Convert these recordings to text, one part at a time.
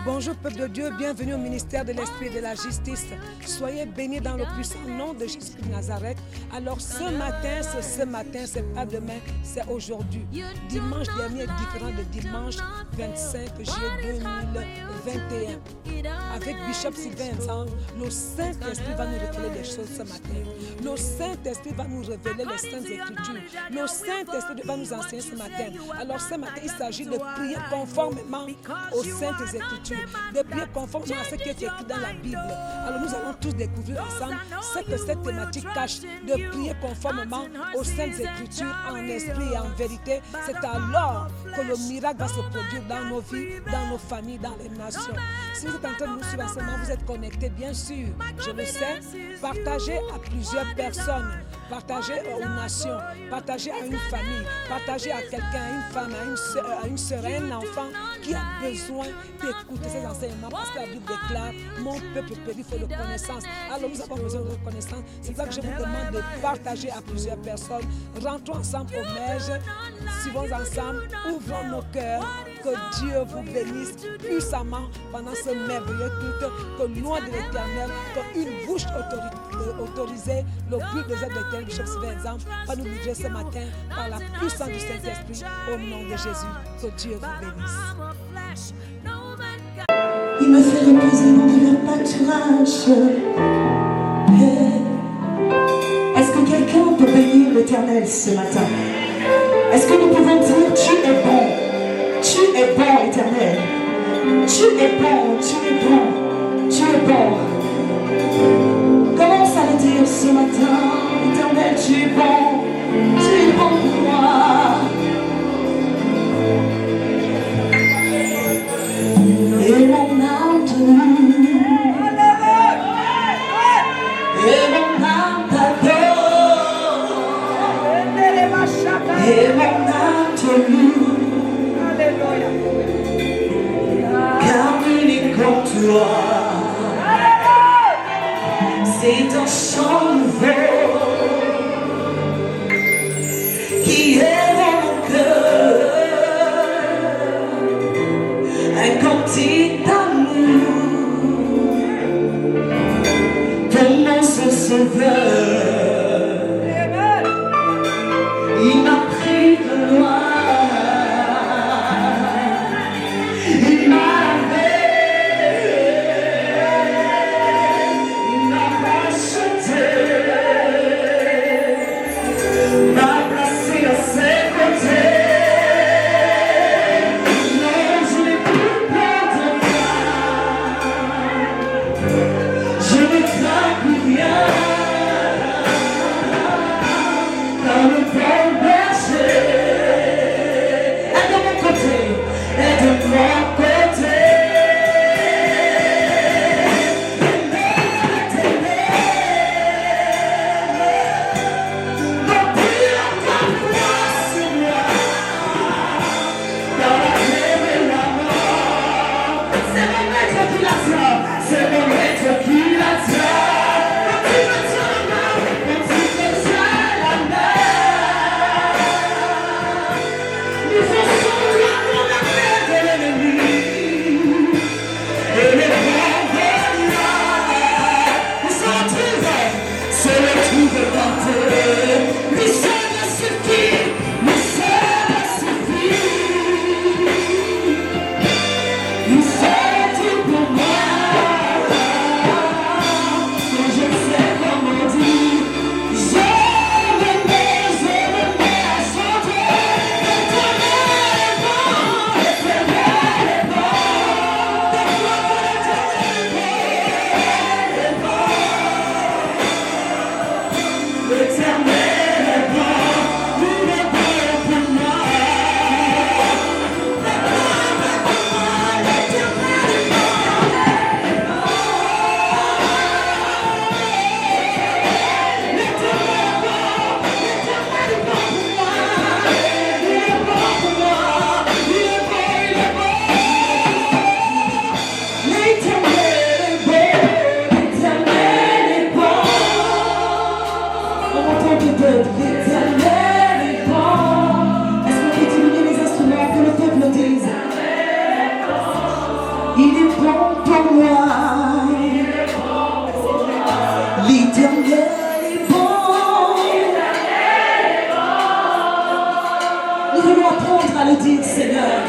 Bonjour peuple de Dieu, bienvenue au ministère de l'Esprit et de la Justice. Soyez bénis dans le puissant nom de Jésus de Nazareth. Alors ce matin, c'est pas demain, c'est aujourd'hui. Dimanche dernier est différent de dimanche 25 juillet 2021. Avec Bishop Sylvain, le Saint-Esprit va nous révéler des choses ce matin. Le Saint-Esprit va nous révéler les Saintes Écritures. Le Saint-Esprit va nous enseigner ce matin. Alors ce matin, il s'agit de prier conformément aux Saintes Écritures, de prier conformément à ce qui est écrit dans la Bible. Alors nous allons tous découvrir ensemble ce que cette thématique cache, de prier conformément aux Saintes Écritures en esprit et en vérité. C'est alors que le miracle va se produire dans nos vies, dans nos familles, dans les nations. Si vous êtes en train de nous suivre en ce moment, vous êtes connectés, bien sûr, je le sais. Partagez à plusieurs personnes, partagez aux nations, partagez à une famille, partagez à quelqu'un, à une femme, à une soeur, à un enfant qui a besoin d'écouter ces enseignements parce que la Bible déclare mon peuple périt faute de connaissance. Alors nous avons besoin de reconnaissance. C'est pour ça que je vous demande de partager à plusieurs personnes. Rentrons ensemble au Merge, suivons ensemble, ouvrons nos cœurs. Que Dieu vous bénisse puissamment pendant ce merveilleux culte. Que loin de l'Éternel, qu'une bouche autorisée, le but des œuvres de l'Éternel, Bishop Sylvain, va nous livrer ce matin par la puissance du Saint-Esprit au nom de Jésus. Que Dieu vous bénisse. Il me fait reposer dans de leur pâturage. Est-ce que quelqu'un peut bénir l'Éternel ce matin? Est-ce que nous pouvons dire tu es bon? Tu es bon, Éternel. Tu es bon, tu es bon, tu es bon. Commence à le dire ce matin. Éternel, tu es bon pour moi. Et mon âme te loue. Et mon âme t'adore. Et mon âme te loue. Car l'unique comme toi, c'est un chant nouveau qui est dans mon cœur, un cantique d'amour pour mon seul sauveur. Il m'a pris de loin. Yeah. Nous voulons apprendre à le dire, Seigneur.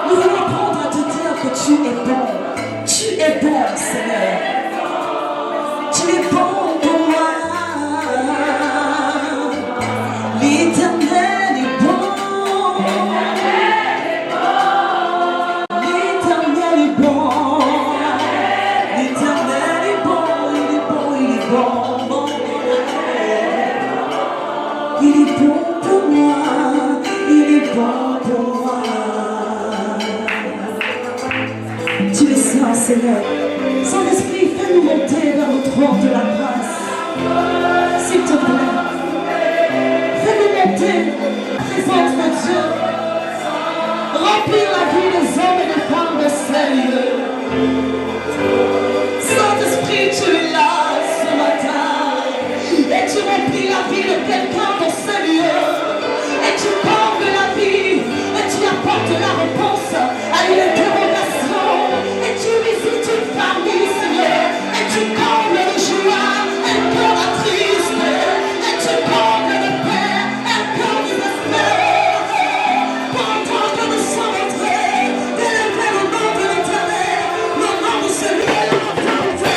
Nous voulons apprendre à te dire que tu es bon. Tu es bon, Seigneur. Tu es bon pour moi. L'Éternel est bon. L'Éternel est bon. L'Éternel est bon. Il est bon, il est bon. Il est bon pour moi. Il est bon pour moi. Tu es saint, Seigneur. Saint-Esprit, fais-nous monter vers le trône de la grâce. S'il te plaît. Fais-nous monter à la présence de Dieu. Remplir la vie des hommes et des femmes de ces lieux. Saint-Esprit, tu es là ce matin. Et tu remplis la vie de quelqu'un dans ces lieux. Et tu combles la vie. Et tu apportes la réponse à une interrogation. Et tu visites une famille, Seigneur. Et tu combles de joie un cœur attristé. Et tu combles de paix un cœur désespéré. Pendant que nous sommes entrés, d'élever le nom de l'Éternel, le nom de celui qui est l'autorité.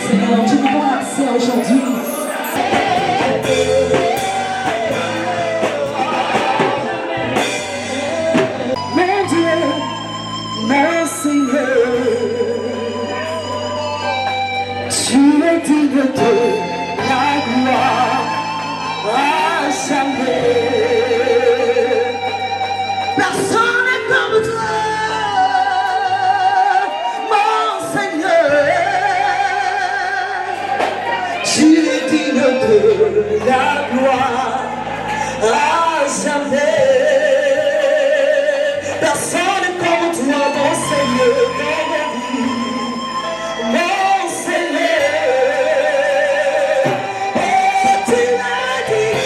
Seigneur, tu nous donnes accès aujourd'hui. Mon Dieu, mon Seigneur, tu es digne de la gloire à jamais. Personne n'est comme toi, mon Seigneur. Tu es digne de la gloire à jamais. Personne n'est comme toi, mon Seigneur, dans ma vie, mon Seigneur. Oh, tu l'as dit.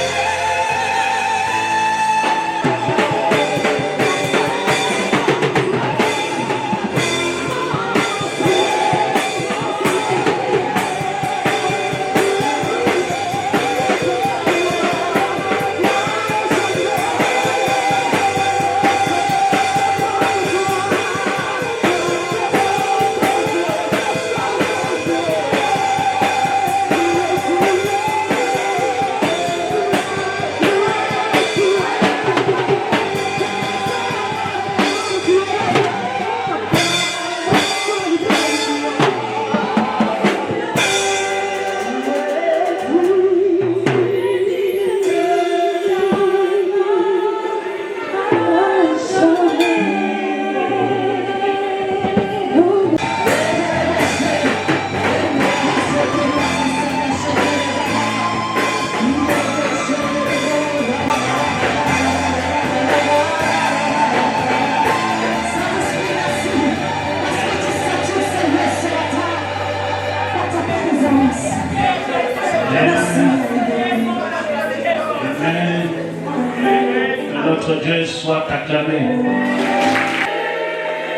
notre Dieu soit acclamé.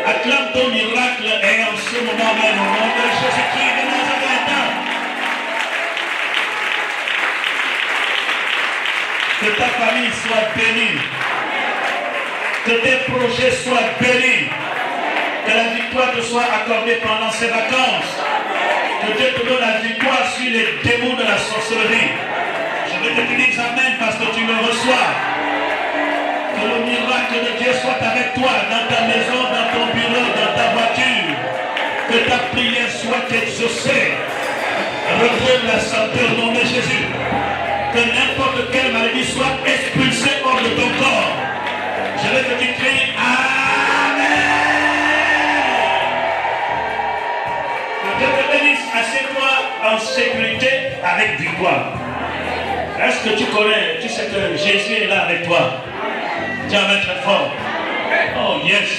Acclame ton miracle et en ce moment même, au nom de Jésus-Christ de Nazareth. Que ta famille soit bénie. Que tes projets soient bénis. Que la victoire te soit accordée pendant ces vacances. Que Dieu te donne la victoire sur les démons de la sorcellerie. Je veux que tu dises amen parce que tu le reçois. Que le miracle de Dieu soit avec toi dans ta maison, dans ton bureau, dans ta voiture. Que ta prière soit exaucée. Retrouve la santé au nom de Jésus. Que n'importe quelle maladie soit expulsée hors de ton corps. Je veux que tu cries amen. Que Dieu te bénisse. Assieds-toi en sécurité avec victoire. Est-ce que tu connais, tu sais que Jésus est là avec toi? Tiens, amen très fort. Oh yes.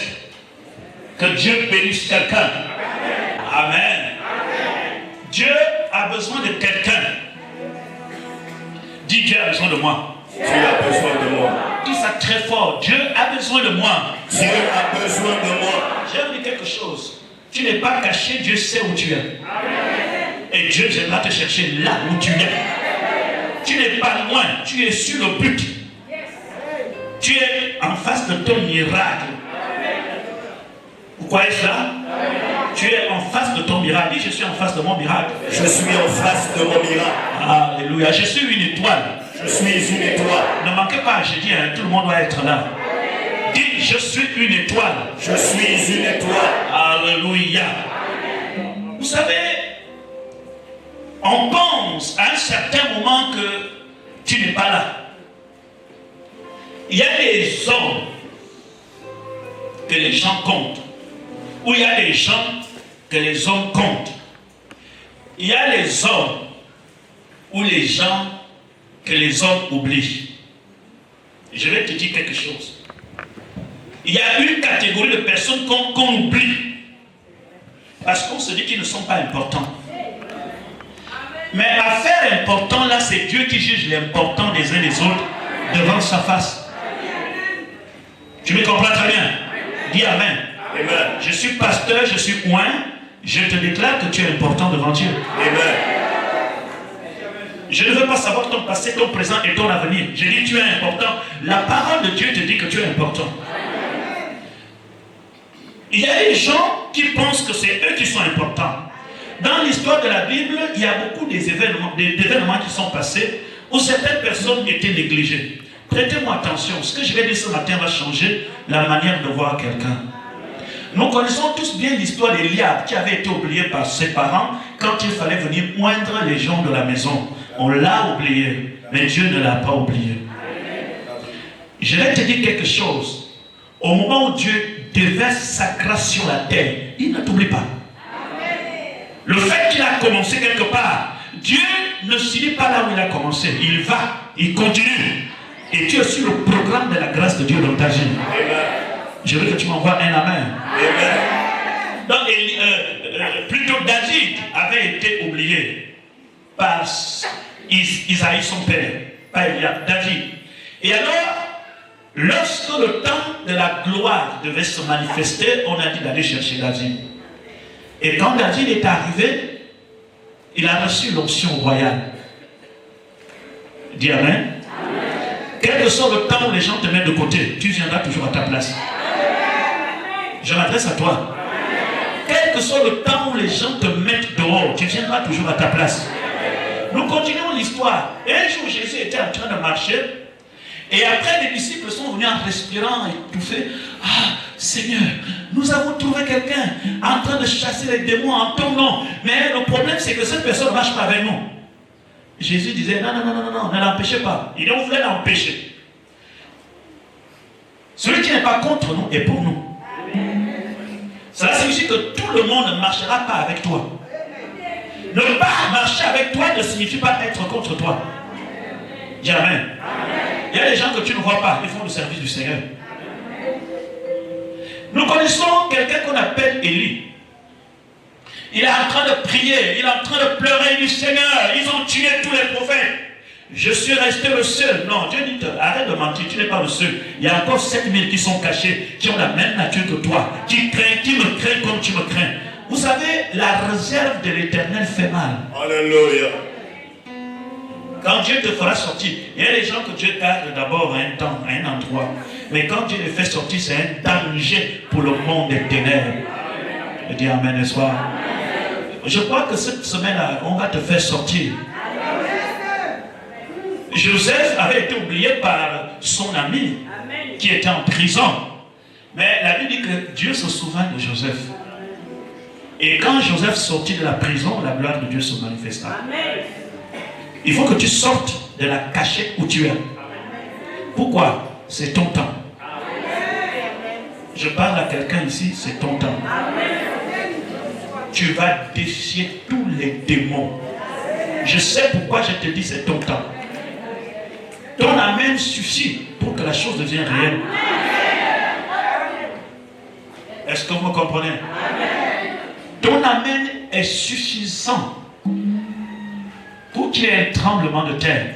Que Dieu bénisse quelqu'un. Amen. Dieu a besoin de quelqu'un. Dis, Dieu a besoin de moi. Dieu a besoin de moi. Dis ça très fort. Dieu a besoin de moi. Dieu a besoin de moi. J'ai dit quelque chose. Tu n'es pas caché, Dieu sait où tu es. Et Dieu viendra te chercher là où tu es. Tu n'es pas loin, tu es sur le but. Tu es en face de ton miracle. Vous croyez cela? Tu es en face de ton miracle. Dis, je suis en face de mon miracle. Je suis en face de mon miracle. Alléluia. Je suis une étoile. Je suis une étoile. Ne manquez pas, je dis, tout le monde doit être là. Dis, je suis une étoile. Je suis une étoile. Alléluia. Vous savez, on pense à un certain moment que tu n'es pas là. Il y a des hommes que les gens comptent. Ou il y a des gens que les hommes comptent. Il y a les hommes ou les gens que les hommes oublient. Je vais te dire quelque chose. Il y a une catégorie de personnes qu'on oublie. Parce qu'on se dit qu'ils ne sont pas importants. Mais affaire importante, là, c'est Dieu qui juge l'important des uns des autres devant sa face. Tu me comprends très bien? Dis amen. Amen. Je suis pasteur, je suis oint. Je te déclare que tu es important devant Dieu. Amen. Je ne veux pas savoir ton passé, ton présent et ton avenir. Je dis tu es important. La parole de Dieu te dit que tu es important. Il y a des gens qui pensent que c'est eux qui sont importants. Dans l'histoire de la Bible, il y a beaucoup d'événements qui sont passés où certaines personnes étaient négligées. Prêtez-moi attention, ce que je vais dire ce matin va changer la manière de voir quelqu'un. Nous connaissons tous bien l'histoire d'Eliab qui avait été oublié par ses parents quand il fallait venir moindre les gens de la maison. On l'a oublié, mais Dieu ne l'a pas oublié. Je vais te dire quelque chose. Au moment où Dieu déverse sa grâce sur la terre, il ne t'oublie pas. Le fait qu'il a commencé quelque part, Dieu ne finit pas là où il a commencé. Il va, il continue. Et tu es sur le programme de la grâce de Dieu dans ta vie. Je veux que tu m'envoies un amen. Donc, plutôt David avait été oublié par Isaïe son père, pas Eliab, David. Et alors, lorsque le temps de la gloire devait se manifester, on a dit d'aller chercher David. Et quand David est arrivé, il a reçu l'onction royale. Dis amen. Quel que soit le temps où les gens te mettent de côté, tu viendras toujours à ta place. Je m'adresse à toi. Quel que soit le temps où les gens te mettent dehors, tu viendras toujours à ta place. Nous continuons l'histoire. Un jour, Jésus était en train de marcher. Et après, les disciples sont venus en respirant, étouffés. Ah, Seigneur, nous avons trouvé quelqu'un en train de chasser les démons en ton nom. Mais le problème, c'est que cette personne ne marche pas avec nous. Jésus disait, non, ne l'empêchez pas. Il voulait l'empêcher. Celui qui n'est pas contre nous est pour nous. Cela signifie que tout le monde ne marchera pas avec toi. Ne pas marcher avec toi ne signifie pas être contre toi. Dis amen. Il y a des gens que tu ne vois pas, ils font le service du Seigneur. Nous connaissons quelqu'un qu'on appelle Élie. Il est en train de prier, il est en train de pleurer du Seigneur. Ils ont tué tous les prophètes. Je suis resté le seul. Non, Dieu dit, arrête de mentir, tu n'es pas le seul. Il y a encore 7000 qui sont cachés, qui ont la même nature que toi, qui me craignent comme tu me crains. Vous savez, la réserve de l'Éternel fait mal. Alléluia. Quand Dieu te fera sortir, il y a des gens que Dieu garde d'abord à un temps, à un endroit. Mais quand Dieu les fait sortir, c'est un danger pour le monde des ténèbres. Je dis amen ce soir. Je crois que cette semaine-là, on va te faire sortir. Joseph avait été oublié par son ami qui était en prison. Mais la Bible dit que Dieu se souvint de Joseph. Et quand Joseph sortit de la prison, la gloire de Dieu se manifesta. Il faut que tu sortes de la cachette où tu es. Pourquoi? C'est ton temps. Je parle à quelqu'un ici, c'est ton temps. Tu vas défier tous les démons. Je sais pourquoi je te dis c'est ton temps. Ton amen suffit pour que la chose devienne réelle. Est-ce que vous me comprenez? Ton amen est suffisant pour qu'il y ait un tremblement de terre.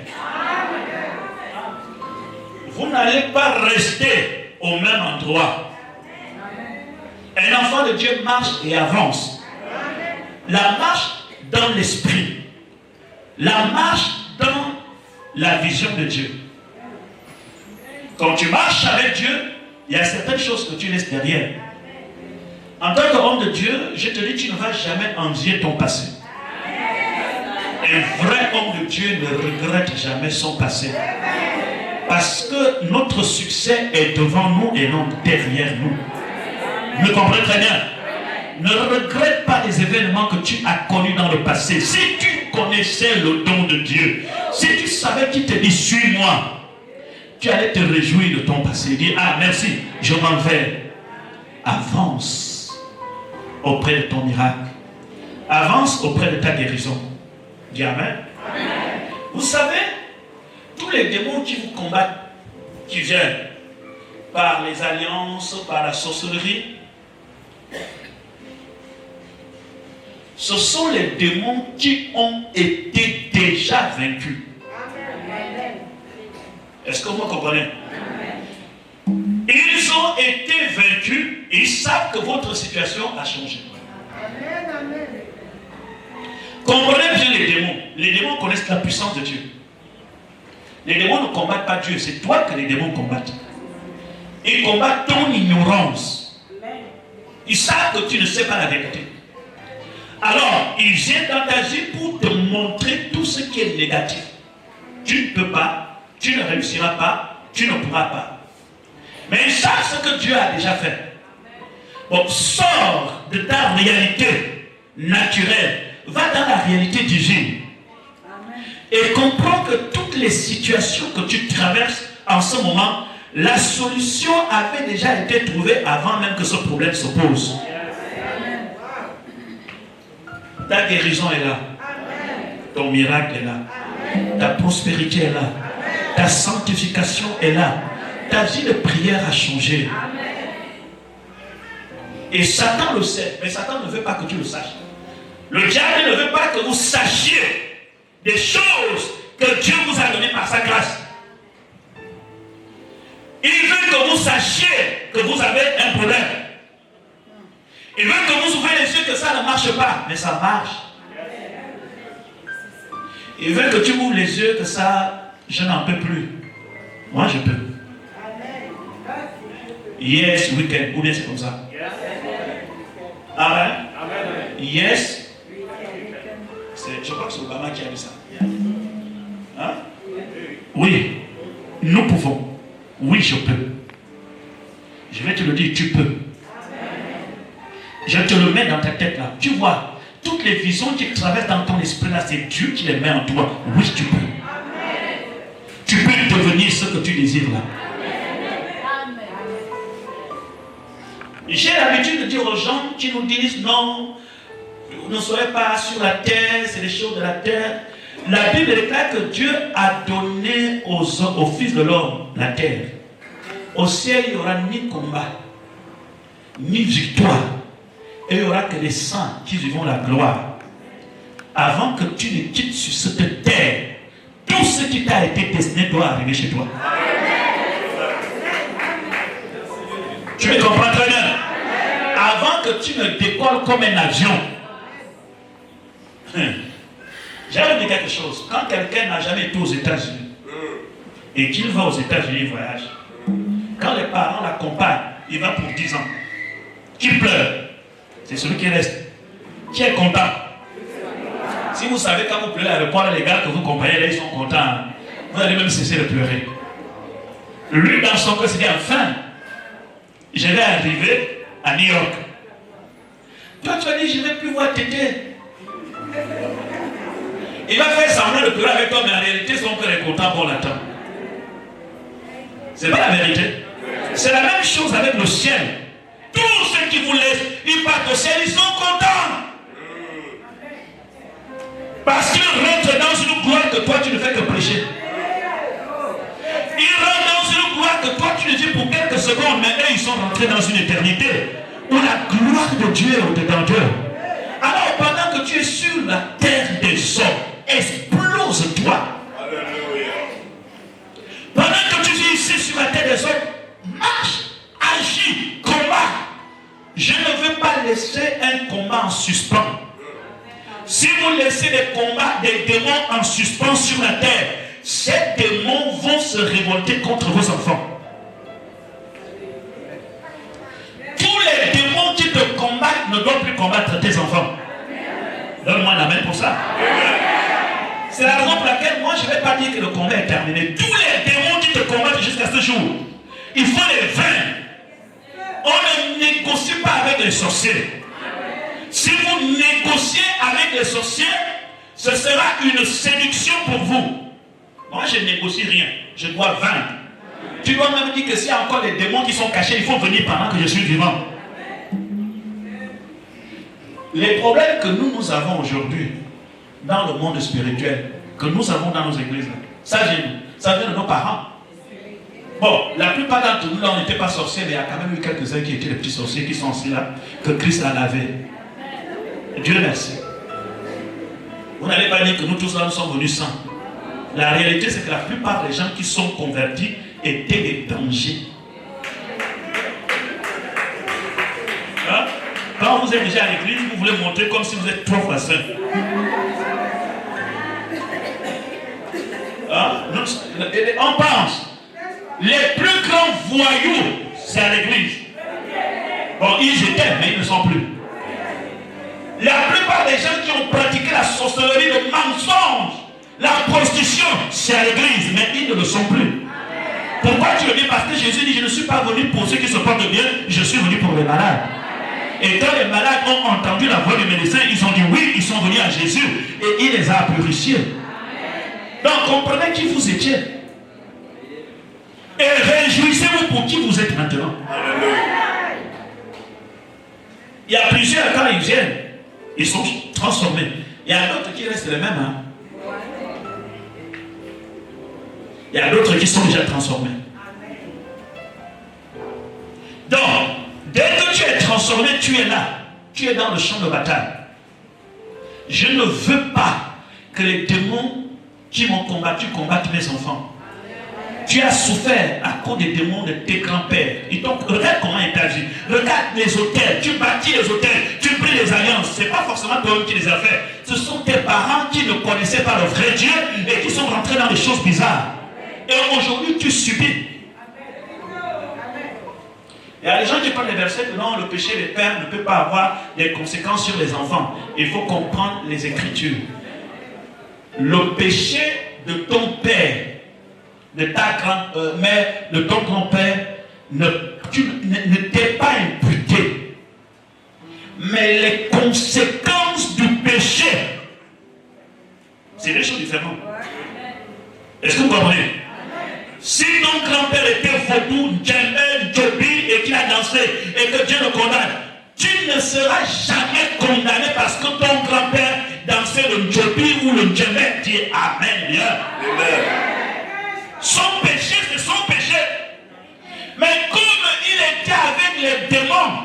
Vous n'allez pas rester au même endroit. Un enfant de Dieu marche et avance. La marche dans l'esprit. La marche dans la vision de Dieu. Quand tu marches avec Dieu, il y a certaines choses que tu laisses derrière. En tant qu'homme de Dieu, je te dis, tu ne vas jamais envier ton passé. Un vrai homme de Dieu ne regrette jamais son passé. Parce que notre succès est devant nous et non derrière nous. Vous me comprenez très bien? Ne regrette pas les événements que tu as connus dans le passé. Si tu connaissais le don de Dieu, si tu savais qu'il te dit suis-moi, tu allais te réjouir de ton passé. Dire ah merci, je m'en vais. Avance auprès de ton miracle. Avance auprès de ta guérison. Dis amen. Vous savez, tous les démons qui vous combattent, qui viennent par les alliances, par la sorcellerie, ce sont les démons qui ont été déjà vaincus. Est-ce que vous comprenez? Ils ont été vaincus, ils savent que votre situation a changé. Comprenez bien les démons. Les démons connaissent la puissance de Dieu. Les démons ne combattent pas Dieu, c'est toi que les démons combattent. Ils combattent ton ignorance. Ils savent que tu ne sais pas la vérité. Alors, ils viennent dans ta vie pour te montrer tout ce qui est négatif. Tu ne peux pas, tu ne réussiras pas, tu ne pourras pas. Mais ils savent ce que Dieu a déjà fait. Donc, sors de ta réalité naturelle, va dans la réalité divine. Et comprends que toutes les situations que tu traverses en ce moment, la solution avait déjà été trouvée avant même que ce problème se pose. Ta guérison est là. Ton miracle est là. Ta prospérité est là. Ta sanctification est là. Ta vie de prière a changé. Et Satan le sait, mais Satan ne veut pas que tu le saches. Le diable ne veut pas que vous sachiez des choses que Dieu vous a données par sa grâce. Il veut que vous sachiez que vous avez un problème. Il veut que vous ouvrez les yeux que ça ne marche pas, mais ça marche. Il veut que tu ouvres les yeux que ça, je n'en peux plus. Moi, je peux. Yes, we can. Ou bien c'est comme ça. Amen. Yes. Je crois que c'est Obama qui a dit ça. Hein? Oui, nous pouvons. Oui, je peux. Je vais te le dire, tu peux. Je te le mets dans ta tête là. Tu vois, toutes les visions qui traversent dans ton esprit là, c'est Dieu qui les met en toi. Oui, tu peux. Tu peux devenir ce que tu désires là. J'ai l'habitude de dire aux gens qui nous disent non, ne soyez pas sur la terre, c'est les choses de la terre. La Bible déclare que Dieu a donné aux fils de l'homme la terre. Au ciel, il n'y aura ni combat, ni victoire. Et il n'y aura que les saints qui vivront la gloire. Avant que tu ne quittes sur cette terre, tout ce qui t'a été destiné doit arriver chez toi. Tu me comprends très bien? Avant que tu ne décolles comme un avion, J'allais dire quelque chose. Quand quelqu'un n'a jamais été aux États-Unis et qu'il va aux États-Unis, il voyage. Quand les parents l'accompagnent, il va pour 10 ans. Qui pleure? C'est celui qui reste. Qui est content? Si vous savez quand vous pleurez à l'aéroport, les gars que vous accompagnez, là, ils sont contents. Vous allez même cesser de pleurer. Lui, dans son cœur, s'est dit, enfin, je vais arriver à New York. Toi, tu vas dire, je ne vais plus voir Tété. Il va faire semblant de pleurer avec toi, mais en réalité, son cœur est content pour l'attendre. C'est pas la vérité. C'est la même chose avec le ciel. Tous ceux qui vous laissent, ils partent au ciel, ils sont contents. Parce qu'ils rentrent dans une gloire que toi, tu ne fais que prêcher. Ils rentrent dans une gloire que toi, tu ne dis pour quelques secondes, mais eux, ils sont rentrés dans une éternité où la gloire de Dieu est au-dedans d'eux. Alors, pendant que tu es sur la terre des hommes, explose-toi. Pendant que tu es ici sur la terre des hommes, marche, agis, combat. Je ne veux pas laisser un combat en suspens. Si vous laissez des combats, des démons en suspens sur la terre, ces démons vont se révolter contre vos enfants. Tous les démons qui te combattent ne doivent plus combattre tes enfants. Donne-moi la main pour ça. C'est la raison pour laquelle moi je ne vais pas dire que le combat est terminé. Tous les démons qui te combattent jusqu'à ce jour, il faut les vaincre. On ne négocie pas avec les sorciers. Si vous négociez avec les sorciers, ce sera une séduction pour vous. Moi je ne négocie rien, je dois vaincre. Tu dois même dire que s'il y a encore des démons qui sont cachés, il faut venir pendant que je suis vivant. Les problèmes que nous avons aujourd'hui dans le monde spirituel, que nous avons dans nos églises, ça vient de nos parents. Bon, la plupart d'entre nous, là, on n'était pas sorciers, mais il y a quand même eu quelques-uns qui étaient des petits sorciers qui sont aussi là, que Christ a lavé. Dieu merci. Vous n'allez pas dire que nous tous là, nous sommes venus sans. La réalité, c'est que la plupart des gens qui sont convertis étaient des dangers. Hein? Quand vous êtes déjà à l'église, vous voulez montrer comme si vous êtes 3 fois saint. Hein? On pense, les plus grands voyous, c'est à l'église. Bon, ils étaient, mais ils ne sont plus. La plupart des gens qui ont pratiqué la sorcellerie, le mensonge, la prostitution, c'est à l'église, mais ils ne le sont plus. Pourquoi tu le dis? Parce que Jésus dit, je ne suis pas venu pour ceux qui se portent bien, je suis venu pour les malades. Et quand les malades ont entendu la voix du médecin, ils ont dit oui, ils sont venus à Jésus et il les a purifiés. Donc comprenez qui vous étiez. Et réjouissez-vous pour qui vous êtes maintenant. Il y a plusieurs, quand ils viennent, ils sont transformés. Il y a d'autres qui restent les mêmes. Hein? Il y a d'autres qui sont déjà transformés. Donc, dès que tu es transformé, tu es là. Tu es dans le champ de bataille. Je ne veux pas que les démons qui m'ont combattu combattent mes enfants. Tu as souffert à cause des démons de tes grands-pères. Regarde comment ils t'agissent. Regarde les hôtels. Tu bâtis les hôtels. Tu pries les alliances. Ce n'est pas forcément toi qui les as fait. Ce sont tes parents qui ne connaissaient pas le vrai Dieu et qui sont rentrés dans des choses bizarres. Et aujourd'hui, tu subis. Il y a des gens qui prennent les versets que non, le péché des pères ne peut pas avoir des conséquences sur les enfants. Il faut comprendre les Écritures. Le péché de ton père, de ta grand-mère, de ton grand-père, ne t'est pas imputé. Mais les conséquences du péché, c'est des choses différentes. Est-ce que vous comprenez? Si ton grand-père était vaudou, djembé, djobi et qu'il a dansé et que Dieu le condamne, tu ne seras jamais condamné parce que ton grand-père dansait le djobi ou le djembé. Dis Amen. Bien. Amen. Son péché, c'est son péché. Mais comme il était avec les démons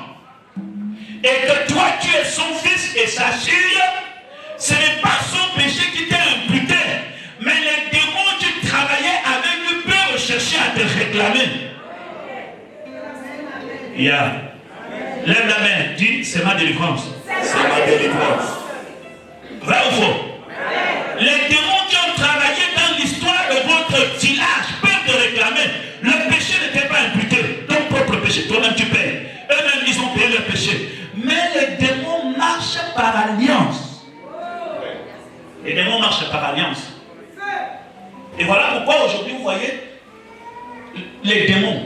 et que toi tu es son fils et sa fille, ce n'est pas son péché qui t'est imputé, mais les démons qui travaillaient avec lui peuvent chercher à te réclamer. Yeah. Lève la main, dis c'est ma délivrance. C'est ma délivrance. Vrai ou faux? Les démons qui ont travaillé dans l'histoire de votre village peuvent te réclamer. Le péché n'était pas imputé. Ton propre péché, toi-même tu payes. Eux-mêmes, ils ont payé le péché. Mais les démons marchent par alliance. Les démons marchent par alliance. Et voilà pourquoi aujourd'hui, vous voyez, les démons,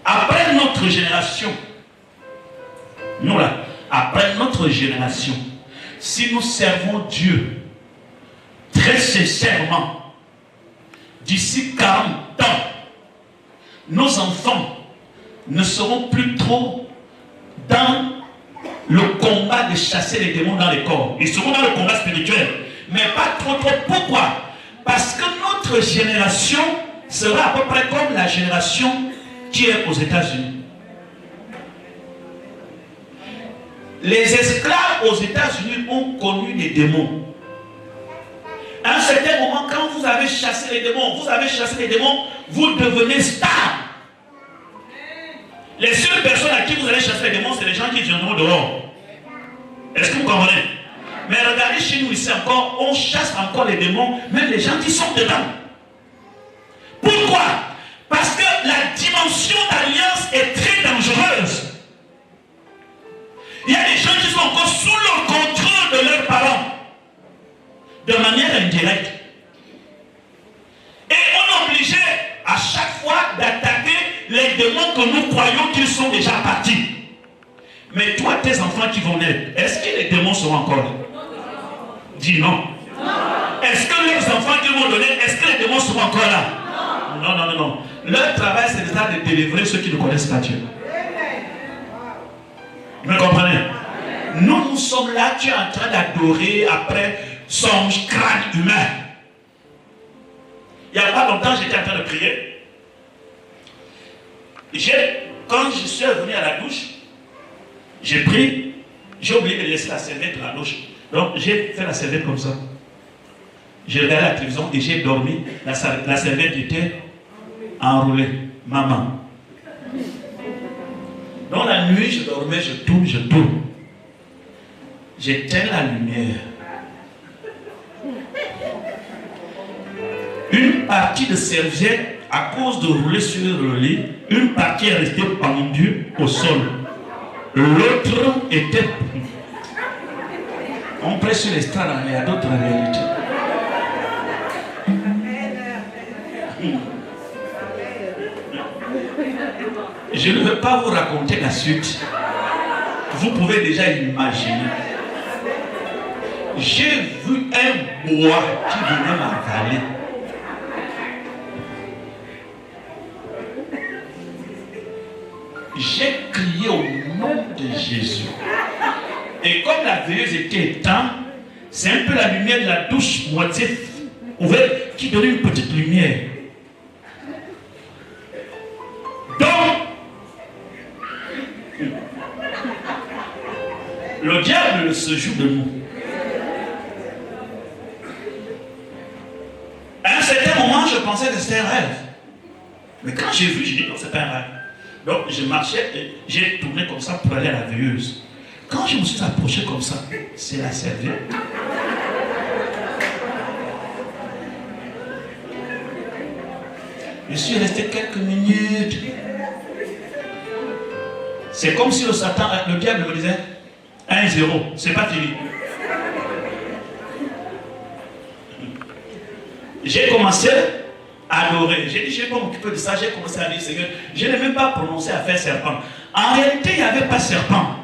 après notre génération, nous là, après notre génération, si nous servons Dieu très sincèrement, d'ici 40 ans, nos enfants ne seront plus trop dans le combat de chasser les démons dans les corps. Ils seront dans le combat spirituel, mais pas trop. Pourquoi? Parce que notre génération sera à peu près comme la génération qui est aux États-Unis. Les esclaves aux États-Unis ont connu des démons. À un certain moment, quand vous avez chassé les démons, vous devenez stars. Les seules personnes à qui vous allez chasser les démons, c'est les gens qui viendront dehors. Est-ce que vous comprenez? Mais regardez chez nous ici encore, on chasse encore les démons, même les gens qui sont dedans. Pourquoi? Parce que la dimension d'alliance est très dangereuse. Il y a des gens qui sont encore sous le contrôle de leurs parents, de manière indirecte. Et on est obligé à chaque fois d'attaquer les démons que nous croyons qu'ils sont déjà partis. Mais toi, tes enfants qui vont naître, est-ce que les démons seront encore là? Dis non. Est-ce que leurs enfants qu'ils vont donner, est-ce que les démons seront encore là? Non. Leur travail, c'est déjà de délivrer ceux qui ne connaissent pas Dieu. Vous me comprenez? Nous sommes là, tu es en train d'adorer après son crâne humain. Il n'y a pas longtemps, j'étais en train de prier. Quand je suis revenu à la douche, j'ai pris, j'ai oublié de laisser la serviette dans la douche. Donc j'ai fait la serviette comme ça. J'ai regardé la télévision et j'ai dormi. La serviette était enroulée. Maman. Dans la nuit, je dormais, je tourne. J'éteins la lumière. Une partie de serviette, à cause de rouler sur le lit, une partie est restée pendue au sol. L'autre était... On presse sur les stades, mais il y a d'autres réalités. Je ne veux pas vous raconter la suite. Vous pouvez déjà imaginer. J'ai vu un bois qui venait m'avaler. J'ai crié au nom de Jésus. Et comme la veilleuse était éteinte, c'est un peu la lumière de la douche moitié ouverte qui donnait une petite lumière. Donc, le diable se joue de nous. À un certain moment, je pensais que c'était un rêve. Mais quand j'ai vu, j'ai dit non, c'est pas un rêve. Donc, je marchais et j'ai tourné comme ça pour aller à la veilleuse. Quand je me suis approché comme ça, c'est la serviette. Je suis resté quelques minutes. C'est comme si le diable me disait 1-0, c'est pas fini. J'ai commencé à adorer. J'ai dit, je ne vais pas m'occuper de ça. J'ai commencé à dire, Seigneur, je n'ai même pas prononcé à faire serpent. En réalité, il n'y avait pas serpent.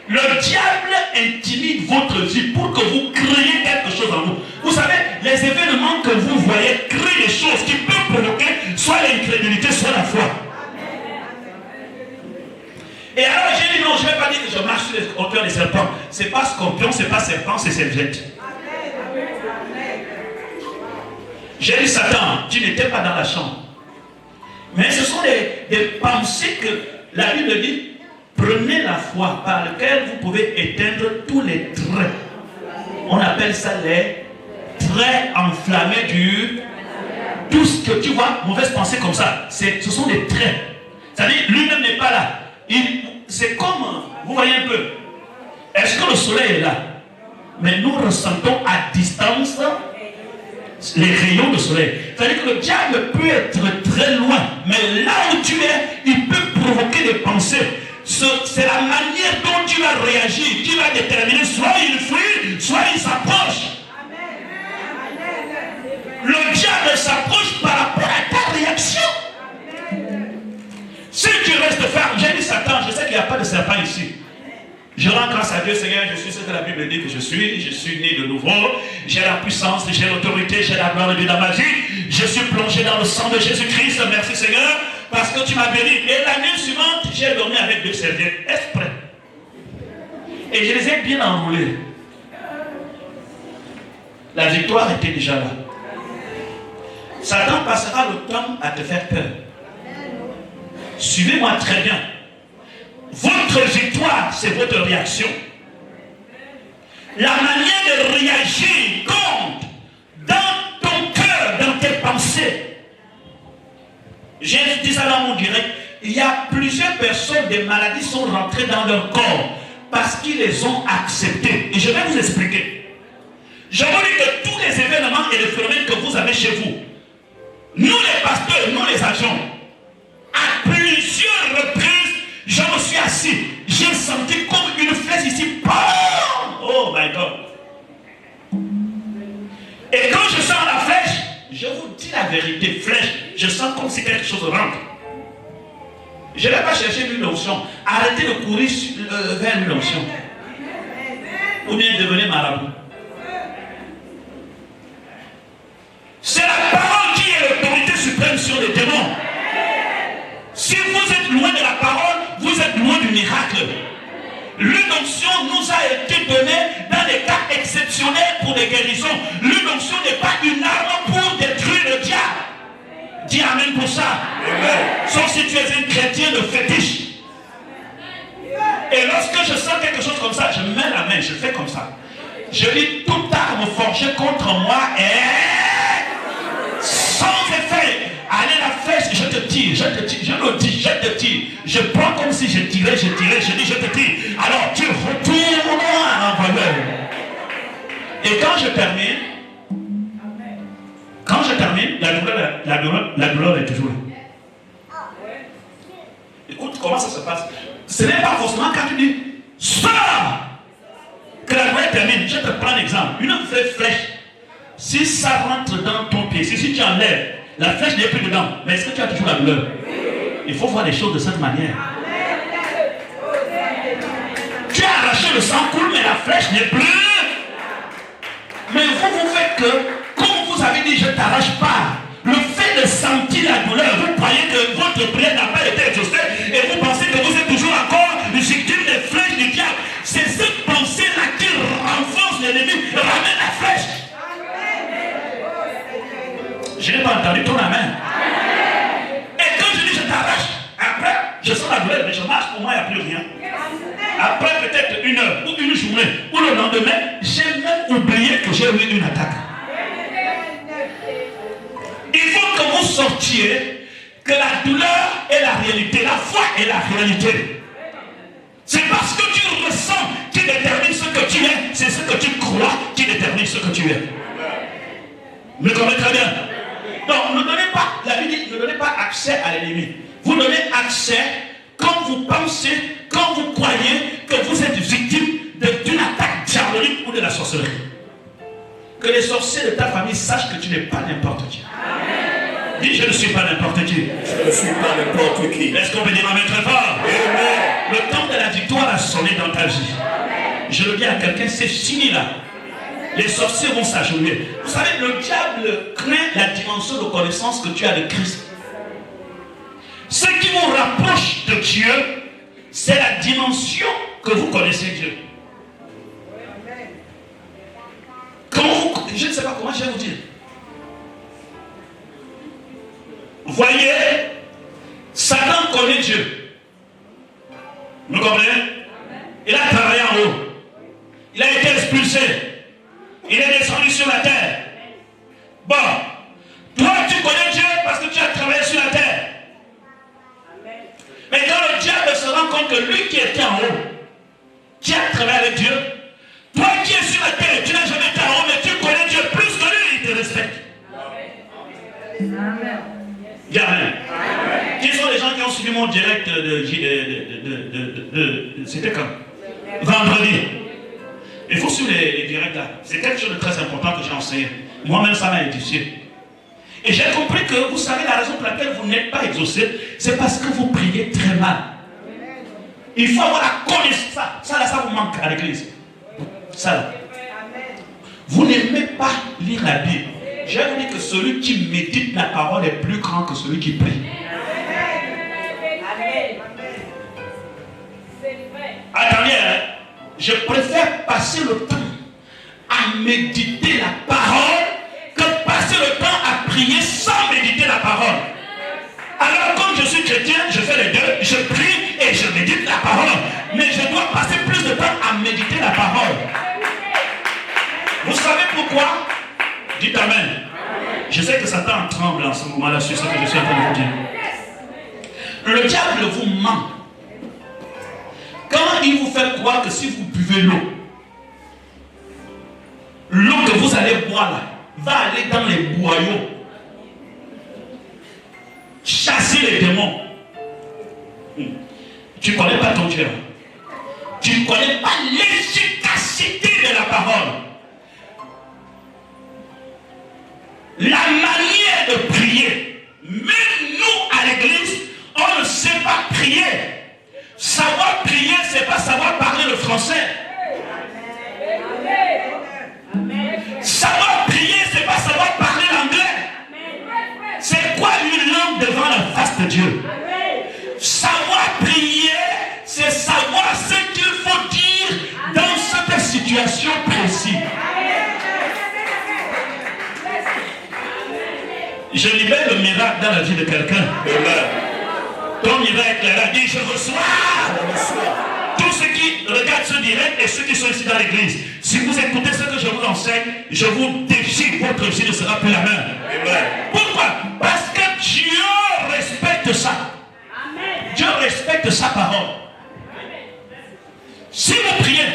Le diable intimide votre vie pour que vous créiez quelque chose en vous. Vous savez, les événements que vous voyez créent des choses qui peuvent provoquer soit l'incrédulité, soit la foi. Et alors j'ai dit non, je ne vais pas dire que je marche sur les scorpions et les serpents. Ce n'est pas scorpion, ce n'est pas serpent, c'est serviette. J'ai dit Satan, tu n'étais pas dans la chambre. Mais ce sont des pensées que la Bible dit. Prenez la foi par laquelle vous pouvez éteindre tous les traits. On appelle ça les traits enflammés du... Tout ce que tu vois, mauvaise pensée comme ça, ce sont des traits. C'est-à-dire, lui-même n'est pas là. C'est comme, vous voyez un peu, est-ce que le soleil est là? Mais nous ressentons à distance les rayons du soleil. C'est-à-dire que le diable peut être très loin, mais là où tu es, il peut provoquer des pensées. C'est la manière dont tu vas réagir qui va déterminer soit il fuit, soit il s'approche. Le diable s'approche par rapport à ta réaction. Si tu restes ferme, j'ai dit Satan, je sais qu'il n'y a pas de serpent ici. Je rends grâce à Dieu, Seigneur, je suis ce que la Bible dit que je suis né de nouveau, j'ai la puissance, j'ai l'autorité, j'ai la gloire de Dieu dans ma vie, je suis plongé dans le sang de Jésus-Christ, merci Seigneur, parce que tu m'as béni. Et l'année suivante, j'ai dormi avec 2 serviettes, est-ce prêt? Et je les ai bien enroulées. La victoire était déjà là. Satan passera le temps à te faire peur. Suivez-moi très bien. Votre victoire, c'est votre réaction. La manière de réagir compte dans ton cœur, dans tes pensées. J'ai dit ça dans mon direct. Il y a plusieurs personnes, des maladies sont rentrées dans leur corps parce qu'ils les ont acceptées. Et je vais vous expliquer. Je vous dis que tous les événements et les phénomènes que vous avez chez vous, nous les pasteurs, nous les agents, à plusieurs reprises, je me suis assis, j'ai senti comme une flèche ici. Oh my God. Et quand je sens la flèche, je vous dis la vérité, flèche, je sens comme si quelque chose rentre. Je ne vais pas chercher l'huile d'onction. Arrêtez de courir vers l'huile d'onction. Ou bien devenez marabout. C'est la parole qui est l'autorité suprême sur les démons. Si vous êtes loin de la parole, vous êtes loin du miracle. L'onction nous a été donnée dans des cas exceptionnels pour des guérisons. L'onction n'est pas une arme pour détruire le diable. Dis amen pour ça. Amen. Sauf si tu es un chrétien de fétiche. Et lorsque je sens quelque chose comme ça, je mets la main, je fais comme ça. Je dis, toute arme forgée contre moi est sans effet. Allez la flèche, je te tire, je le dis, je te tire. Je prends comme si je tirais, je dis je te tire. Alors tu retournes en valeur. Et quand je termine, la douleur est toujours là. Écoute, comment ça se passe? Ce n'est pas forcément quand tu dis sors que la douleur termine. Je te prends un exemple. Une vraie flèche, si ça rentre dans ton pied, si tu enlèves, la flèche n'est plus dedans. Mais est-ce que tu as toujours la douleur? Il faut voir les choses de cette manière. Tu as arraché le sang coule, mais la flèche n'est plus. Mais vous faites que, comme vous avez dit, je ne t'arrache pas. Le fait de sentir la douleur, vous croyez que votre prière n'a pas été exaucée et vous pensez que vous êtes toujours encore victime des flèches du diable. C'est cette pensée-là qui renforce l'ennemi, ramène la flèche. Je n'ai pas entendu ton amen. Et quand je dis je t'arrache, après, je sens la douleur, mais je marche, pour moi, il n'y a plus rien. Après peut-être 1 heure, ou une journée, ou le lendemain, j'ai même oublié que j'ai eu une attaque. Il faut que vous sortiez que la douleur est la réalité, la foi est la réalité. C'est parce que tu ressens qui détermine ce que tu es, c'est ce que tu crois qui détermine ce que tu es. Vous me comprenez très bien? Donc, ne donnez pas, la Bible dit, ne donnez pas accès à l'ennemi. Vous donnez accès quand vous pensez, quand vous croyez que vous êtes victime d'une attaque diabolique ou de la sorcellerie. Que les sorciers de ta famille sachent que tu n'es pas n'importe qui. Amen. Dis, je ne suis pas n'importe qui. Je ne suis pas n'importe qui. Est-ce qu'on peut dire amen très fort? Amen. Le temps de la victoire a sonné dans ta vie. Amen. Je le dis à quelqu'un, c'est fini là. Les sorciers vont s'agenouiller. Vous savez, le diable craint la dimension de connaissance que tu as de Christ. Ce qui vous rapproche de Dieu, c'est la dimension que vous connaissez Dieu. Je ne sais pas comment je vais vous dire. Voyez, Satan connaît Dieu. Vous comprenez? Il a travaillé en haut. Il a été expulsé. Il est descendu sur la terre. Bon, toi tu connais Dieu parce que tu as travaillé sur la terre. Mais quand le diable se rend compte que lui qui était en haut, qui a travaillé avec Dieu, toi qui es sur la terre, Dis Amen. Qui sont les gens qui ont suivi mon direct c'était quand? Vendredi. Il faut suivre les directs là. C'est quelque chose de très important que j'ai enseigné. Moi-même, ça m'a édifié. Et j'ai compris que vous savez la raison pour laquelle vous n'êtes pas exaucé, c'est parce que vous priez très mal. Il faut avoir la connaissance. Ça vous manque à l'église. Ça là. Vous n'aimez pas lire la Bible. Je vais vous dire que celui qui médite la parole est plus grand que celui qui prie. Attendez, je préfère passer le temps à méditer la parole que passer le temps à prier sans méditer la parole. Alors comme je suis chrétien, je fais les deux, je prie et je médite la parole. Mais je dois passer plus de temps à méditer la parole. Vous savez pourquoi? Dites Amen. Je sais que Satan tremble en ce moment-là sur ce que je suis en train de vous dire. Le diable vous ment. Quand il vous fait croire que si vous buvez l'eau que vous allez boire là, va aller dans les boyaux, chasser les démons. Tu ne connais pas ton Dieu. Tu ne connais pas l'efficacité de la parole. La manière de prier. Même nous à l'église, on ne sait pas prier. Savoir prier, ce n'est pas savoir parler le français. Savoir prier, ce n'est pas savoir parler l'anglais. C'est quoi une langue devant la face de Dieu? Savoir prier, c'est savoir ce qu'il faut dire dans cette situation précise. Je libère le miracle dans la vie de quelqu'un. Ton miracle là, dit je reçois. Tous ceux qui regardent ce direct et ceux qui sont ici dans l'église, si vous écoutez ce que je vous enseigne, je vous défie, votre vie ne sera plus la même. Pourquoi? Parce que Dieu respecte ça. Dieu respecte sa parole. Si vous priez,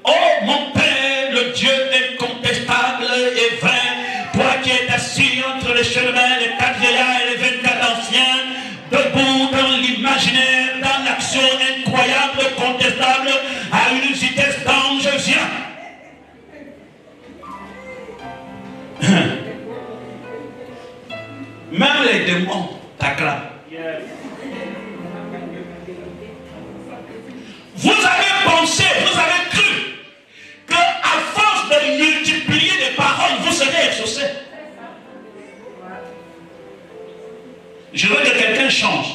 oh mon Père, le Dieu incontestable et vrai, toi qui es assis entre les chemins, les 4 vieillards et les 24 anciens, debout dans l'imaginaire, dans l'action incroyable, contestable, à une vitesse d'ange, viens. Même les démons t'acclament. Vous avez pensé, vous avez cru qu'à force de multiplier les paroles, vous serez exaucé. Je veux que quelqu'un change.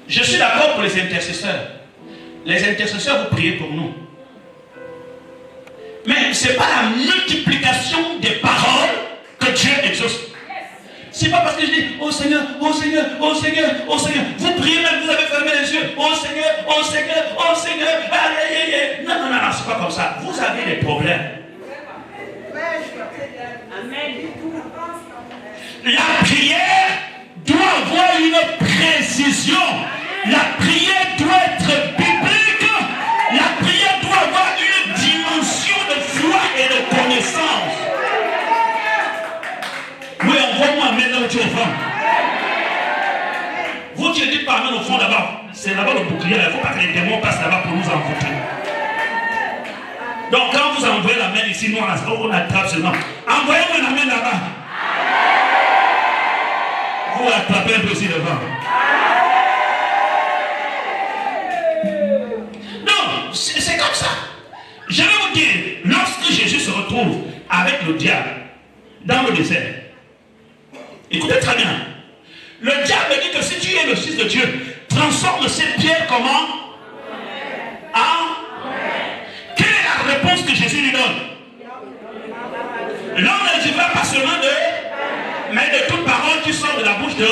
Je suis d'accord pour les intercesseurs. Les intercesseurs, vous priez pour nous. Mais ce n'est pas la multiplication des paroles que Dieu exauce. Ce n'est pas parce que je dis, oh Seigneur, oh Seigneur, oh Seigneur, oh Seigneur. Vous priez même, vous avez fermé les yeux. Oh Seigneur, oh Seigneur, oh Seigneur. Non, non, non, non, c'est pas comme ça. Vous avez des problèmes. Amen. La prière doit avoir une précision. La prière doit être biblique. La prière doit avoir une dimension de foi et de connaissance. Oui, envoie-moi maintenant où tu es au fond. Vous qui dites par au fond là-bas, c'est là-bas le bouclier. Il ne faut pas que les démons passent là-bas pour nous envoûter. Donc quand vous envoyez la main ici, nous on attrape seulement. Envoyez-moi la main là-bas. Vous attrapez un peu aussi devant. Non, c'est comme ça. Je vais vous dire, lorsque Jésus se retrouve avec le diable dans le désert, écoutez très bien. Le diable dit que si tu es le Fils de Dieu, transforme ces pierres comment? En? Quelle est la réponse que Jésus lui donne? L'homme ne vivra pas seulement mais de toute parole qui sort de la bouche de...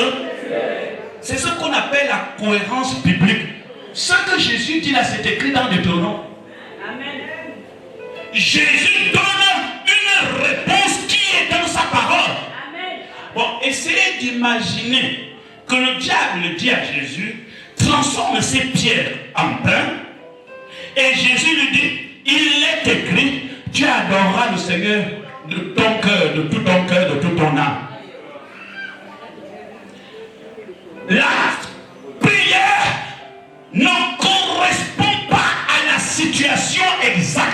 C'est ce qu'on appelle la cohérence biblique. Ce que Jésus dit là, c'est écrit dans Deutéronome. Jésus donne une réponse qui est dans sa parole. Bon, essayez d'imaginer que le diable dit à Jésus, transforme ces pierres en pain. Et Jésus lui dit, il est écrit, tu adoreras le Seigneur de ton cœur, de tout ton cœur, de tout La prière ne correspond pas à la situation exacte.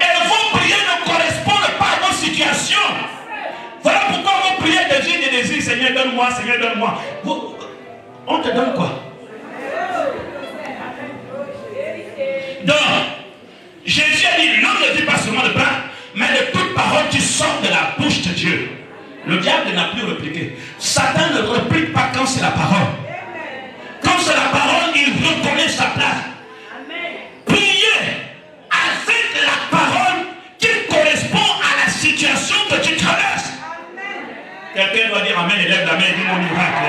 Et vos prières ne correspondent pas à vos situations. Voilà pourquoi vos prières deviennent des désirs. Seigneur, donne-moi, Seigneur, donne-moi. On te donne quoi? Donc, Jésus a dit, l'homme ne vit pas seulement de pain, mais de toute parole qui sort de la bouche de Dieu. Le diable n'a plus répliqué. Satan ne réplique pas quand c'est la parole. Quand c'est la parole, il reconnaît sa place. Priez avec la parole qui correspond à la situation que tu traverses. Quelqu'un doit dire amen, élève la main et dit mon miracle.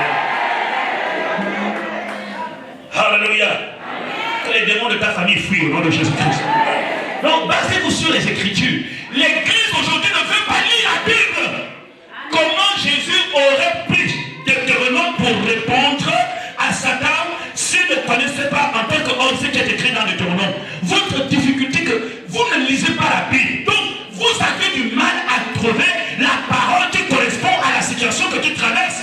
Alléluia. Que les démons de ta famille fuient au nom de Jésus-Christ. Donc basez-vous sur les Écritures. L'Église aujourd'hui ne veut pas lire la Bible. Comment Jésus aurait pris Deutéronome pour répondre à Satan s'il ne connaissait pas en tant qu'homme ce qui est écrit dans Deutéronome? Votre difficulté que vous ne lisez pas la Bible. Donc vous avez du mal à trouver la parole qui correspond à la situation que tu traverses.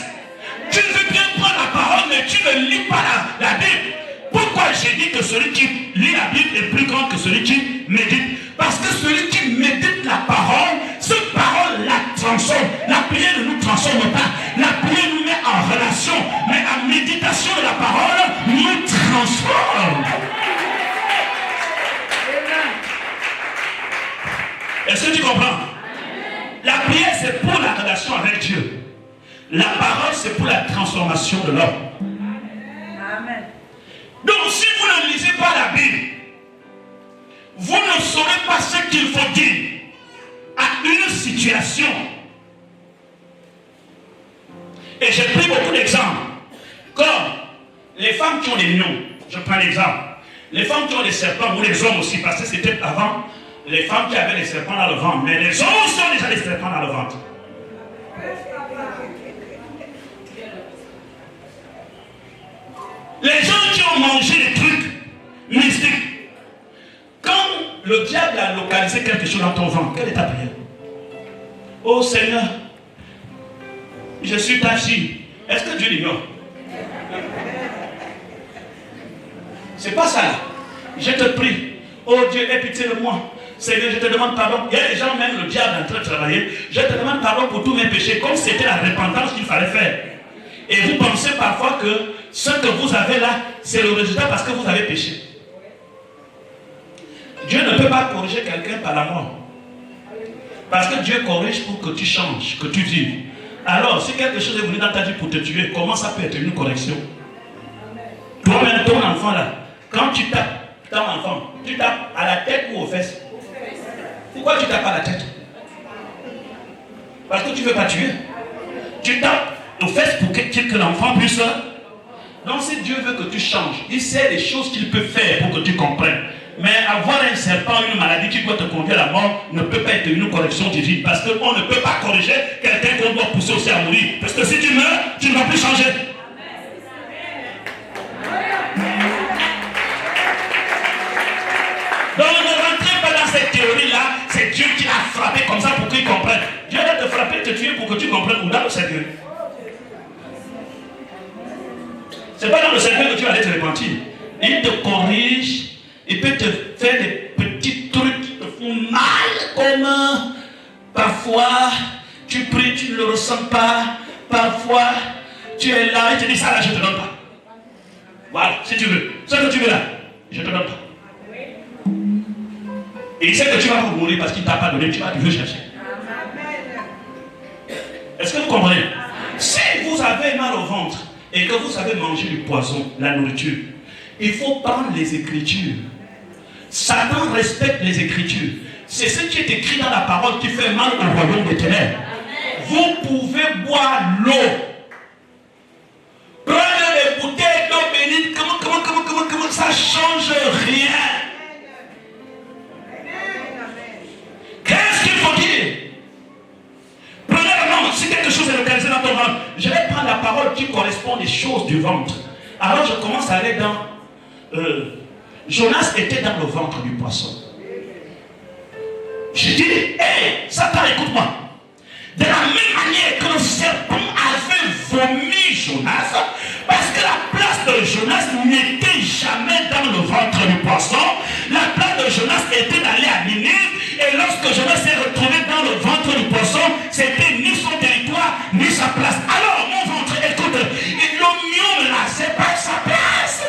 Tu veux bien prendre la parole, mais tu ne lis pas la Bible. Pourquoi j'ai dit que celui qui lit la Bible est plus grand que celui qui médite? Parce que celui qui médite la parole, cette parole la transforme. La prière ne nous transforme pas. La prière nous met en relation. Mais la méditation de la parole nous transforme. Est-ce que tu comprends? La prière, c'est pour la relation avec Dieu. La parole, c'est pour la transformation de l'homme. Amen. Donc, si vous ne lisez pas la Bible, vous ne saurez pas ce qu'il faut dire à une situation. Et j'ai pris beaucoup d'exemples. Comme les femmes qui ont des noms. Je prends l'exemple. Les femmes qui ont des serpents, ou les hommes aussi, parce que c'était avant les femmes qui avaient les serpents dans le ventre. Mais les hommes aussi ont déjà des serpents dans le ventre. Les gens qui ont mangé des trucs mystiques, quand le diable a localisé quelque chose dans ton ventre, quelle est ta prière? Oh Seigneur, je suis ta fille. Est-ce que Dieu l'ignore? C'est pas ça là. Je te prie. Oh Dieu, aie pitié de moi. Seigneur, je te demande pardon. Il y a des gens, même le diable en train de travailler. Je te demande pardon pour tous mes péchés, comme c'était la repentance qu'il fallait faire. Et vous pensez parfois que ce que vous avez là, c'est le résultat parce que vous avez péché. Dieu ne peut pas corriger quelqu'un par la mort. Parce que Dieu corrige pour que tu changes, que tu vives. Alors, si quelque chose est venu dans ta vie pour te tuer, comment ça peut être une correction? Toi-même, ton enfant là, quand tu tapes ton enfant, tu tapes à la tête ou aux fesses? Pourquoi tu tapes à la tête? Parce que tu ne veux pas tuer. Tu tapes aux fesses pour que l'enfant puisse. Donc si Dieu veut que tu changes, il sait les choses qu'il peut faire pour que tu comprennes. Mais avoir un serpent, une maladie qui doit te conduire à la mort, ne peut pas être une correction divine. Parce qu'on ne peut pas corriger quelqu'un qu'on doit pousser aussi à mourir. Parce que si tu meurs, tu ne vas plus changer. Donc ne rentrez pas dans cette théorie-là, c'est Dieu qui l'a frappé comme ça pour qu'il comprenne. Dieu va te frapper, te tuer pour que tu comprennes où dans le cercueil. C'est pas dans le cercueil que tu vas aller te repentir. Il te corrige, il peut te faire des petits trucs qui te font mal, comme parfois tu pries, tu ne le ressens pas, parfois tu es là, il te dit ça là, je ne te donne pas. Voilà, si tu veux. Ce que tu veux là, je ne te donne pas. Et il sait que tu vas mourir parce qu'il ne t'a pas donné, tu vas toujours chercher. Est-ce que vous comprenez? Si vous avez mal au ventre et que vous savez manger du poison, la nourriture, il faut prendre les Écritures. Satan respecte les Écritures. C'est ce qui est écrit dans la parole qui fait mal au royaume des ténèbres. Vous pouvez boire l'eau. Prenez des bouteilles d'eau bénite. Comment ça change rien. Qu'est-ce qu'il faut dire? Premièrement, si quelque chose est localisé dans ton ventre, je vais prendre la parole qui correspond des choses du ventre. Alors je commence à aller dans... Jonas était dans le ventre du poisson. Je dis, hé, Satan, écoute-moi. De la même manière que le serpent avait vomi de Jonas n'était jamais dans le ventre du poisson. La plan de Jonas était d'aller à Ninive. Et lorsque Jonas s'est retrouvé dans le ventre du poisson, c'était ni son territoire, ni sa place. Alors, mon ventre, écoute, l'oignon là, c'est pas sa place.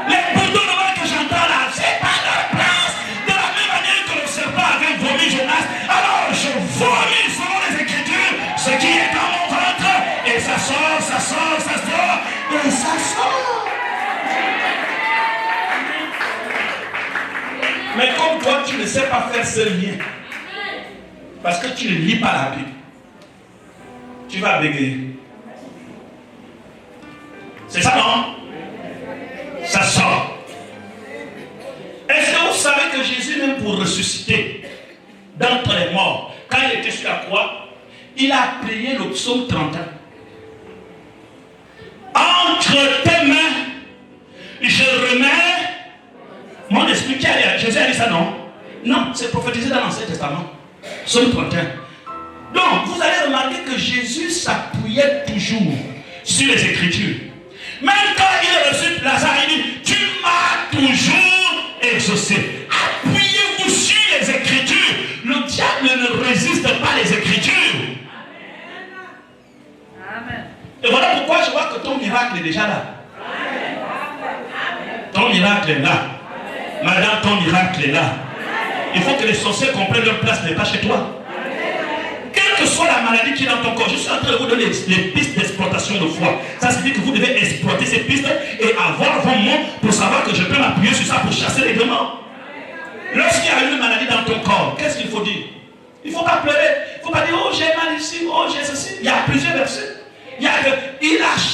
Les bourdons que j'entends là, c'est pas leur place. De la même manière que le serpent avait vomi Jonas, alors je vomis selon les Écritures ce qui est dans mon ventre. Et ça sort, ça sort, ça sort, et ça sort. Mais comme toi, tu ne sais pas faire ce lien, parce que tu ne lis pas la Bible, tu vas bégayer. C'est ça, non? Ça sort. Est-ce que vous savez que Jésus, même pour ressusciter d'entre les morts, quand il était sur la croix, il a prié le psaume 31. Entre tes mains, je remets mon esprit. Qui a dit? Jésus a dit ça, non? Non, c'est prophétisé dans l'Ancien Testament. Psaume 31. Donc, vous allez remarquer que Jésus s'appuyait toujours sur les Écritures. Même quand il a reçu Lazare, il dit, tu m'as toujours exaucé. Appuyez-vous sur les Écritures. Le diable ne résiste pas les Écritures. Amen. Et voilà pourquoi je vois que ton miracle est déjà là. Ton miracle est là. Madame, ton miracle est là. Il faut que les sorciers comprennent leur place n'est pas chez toi. Quelle que soit la maladie qui est dans ton corps, je suis en train de vous donner les pistes d'exploitation de foi. Ça signifie que vous devez exploiter ces pistes et avoir vos mots pour savoir que je peux m'appuyer sur ça pour chasser les démons. Lorsqu'il y a une maladie dans ton corps, qu'est-ce qu'il faut dire? Il ne faut pas pleurer. Il ne faut pas dire, oh j'ai mal ici, oh j'ai ceci. Il y a plusieurs versets.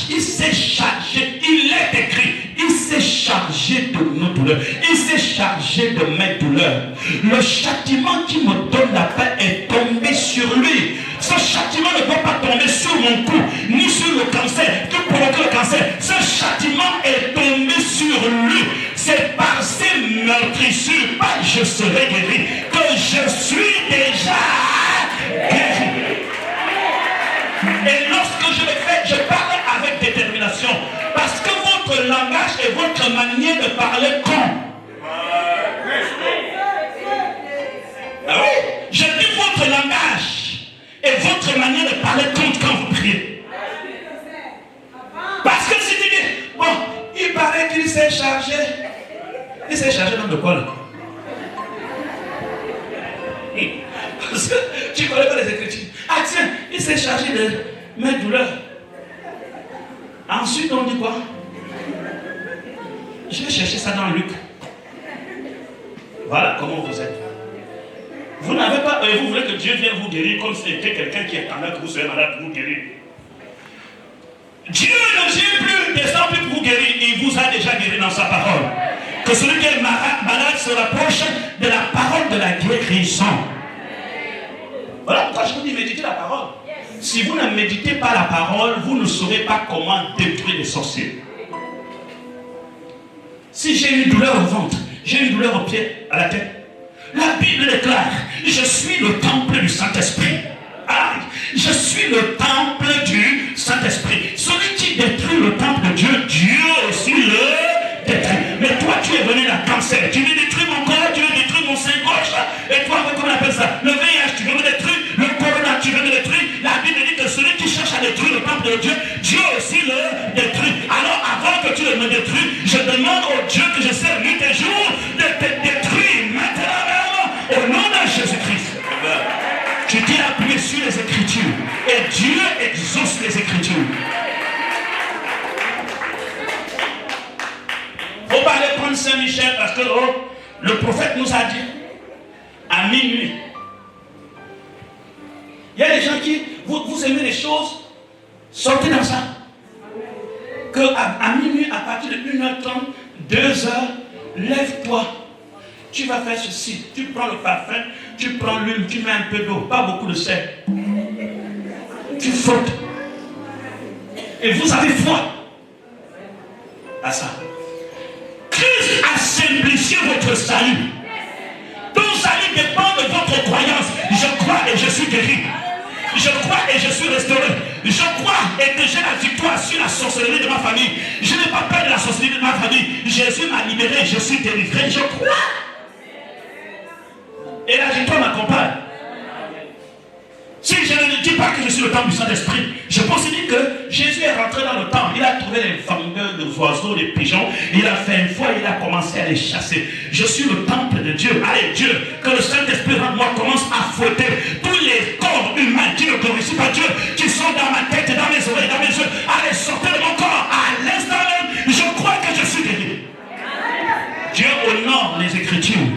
Il s'est chargé, il est écrit, il s'est chargé de nos douleurs, il s'est chargé de mes douleurs. Le châtiment qui me donne la paix est tombé sur lui. Ce châtiment ne peut pas tomber sur mon cou, ni sur le cancer, qui provoque le cancer. Ce châtiment est tombé sur lui. C'est par ses meurtrissures, pas je serai guéri, que je suis déjà guéri. Et lorsque je le fais, je parle avec détermination. Parce que votre langage et votre manière de parler compte. Ah oui, je dis votre langage et votre manière de parler compte quand vous priez. Parce que si tu dis, bon, il paraît qu'il s'est chargé. Il s'est chargé dans de quoi là? Parce que tu connais pas les Écritures. Ah tiens, il s'est chargé de mes douleurs. Ensuite, on dit quoi? Je vais chercher ça dans Luc. Voilà comment vous êtes. Vous n'avez pas, vous voulez que Dieu vienne vous guérir comme si c'était quelqu'un qui attendait que vous soyez malade pour vous guérir. Dieu ne vient plus, descend plus pour vous guérir. Il vous a déjà guéri dans sa parole. Que celui qui est malade se rapproche de la parole de la guérison. Voilà pourquoi je vous dis méditez la parole. Si vous ne méditez pas la parole, vous ne saurez pas comment détruire les sorciers. Si j'ai une douleur au ventre, j'ai une douleur au pied, à la tête, la Bible déclare, je suis le temple du Saint-Esprit. Ah, je suis le temple du Saint-Esprit. Celui qui détruit le temple de Dieu, Dieu aussi le détruit. Mais toi, tu es venu d'un cancer. Tu veux détruire mon corps, tu veux détruire mon sein gauche. Et toi, comment on appelle ça? Le VIH, tu veux me détruire. Le corona, tu veux me détruire. La Bible dit que celui qui cherche à détruire le temple de Dieu, Dieu aussi le détruit. Alors, avant que tu me détruises, je demande au Dieu que je sers nuit et jour de te détruire maintenant même au nom de Jésus-Christ. Tu t'es appuyé sur les Écritures et Dieu exauce les Écritures. Il ne faut pas aller prendre Saint-Michel parce que le prophète nous a dit à minuit. Il y a des gens qui, vous aimez les choses, sortez dans ça. À minuit, à partir de 1h30, 2h, lève-toi. Tu vas faire ceci. Tu prends le parfum, tu prends l'huile, tu mets un peu d'eau, pas beaucoup de sel. Tu frottes. Et vous avez foi à ça. Christ a simplifié votre salut. Ton salut dépend de votre croyance. Je crois et je suis guéri. Je crois et je suis restauré. je crois et que j'ai la victoire sur la sorcellerie de ma famille. Je n'ai pas peur de la sorcellerie de ma famille. Jésus m'a libéré, je suis délivré, je crois. Et la victoire m'accompagne. Si je ne dis pas que je suis le temple du Saint-Esprit, je considère que Jésus est rentré dans le temple. Il a trouvé les fangeurs de oiseaux, les pigeons. Il a fait une fois, il a commencé à les chasser. Je suis le temple de Dieu. Allez, Dieu, que le Saint-Esprit en moi commence à fouetter tous les corps humains qui ne glorifient pas Dieu, qui sont dans ma tête, dans mes oreilles, dans mes yeux. Allez, sortez de mon corps. À l'instant même, je crois que je suis guéri. Dieu honore les Écritures.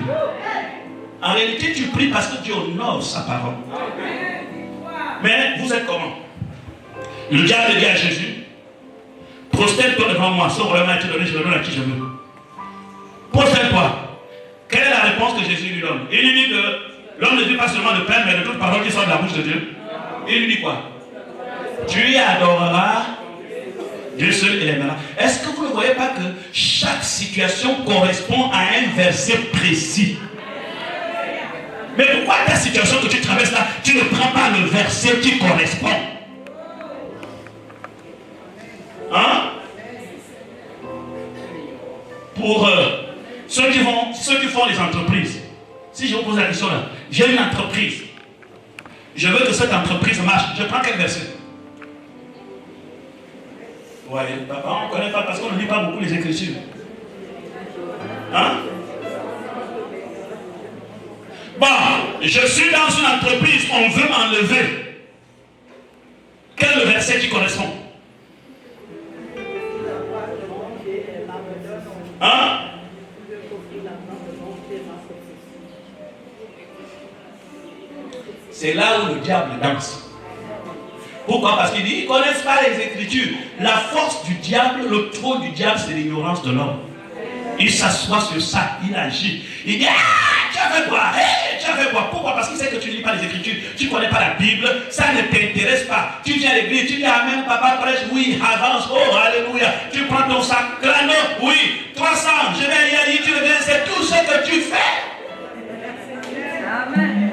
En réalité, tu pries parce que Dieu honore sa parole. Mais vous êtes comment? Le diable dit à Jésus, prosterne-toi devant moi, ce royaume a été donné, je le donne à qui je veux. Prosterne-toi. Quelle est la réponse que Jésus lui donne? Il lui dit que l'homme ne vit pas seulement de pain, mais de toute parole qui sort de la bouche de Dieu. Il lui dit quoi? Tu adoreras Dieu seul et l'aimera. Est-ce que vous ne voyez pas que chaque situation correspond à un verset précis? Mais pourquoi ta situation que tu traverses là, tu ne prends pas le verset qui correspond? Hein? Pour ceux qui font les entreprises, si je vous pose la question là, j'ai une entreprise, je veux que cette entreprise marche, je prends quel verset? Ouais, papa, on ne connaît pas parce qu'on ne lit pas beaucoup les Écritures. Hein? Bon, je suis dans une entreprise, on veut m'enlever. Quel est le verset qui correspond? Hein? C'est là où le diable danse. Pourquoi? Parce qu'il dit, ils ne connaissent pas les Écritures. La force du diable, le trône du diable, c'est l'ignorance de l'homme. Il s'assoit sur ça, il agit. Il dit, ah, tu as fait quoi? Hey, tu as fait quoi? Pourquoi? Parce qu'il sait que tu ne lis pas les Écritures, tu ne connais pas la Bible, ça ne t'intéresse pas. Tu viens à l'église, tu dis amen, papa prêche, oui, avance, oh, alléluia. Tu prends ton sac, grano, oui, 300, je vais y aller, tu reviens, c'est tout ce que tu fais. Amen.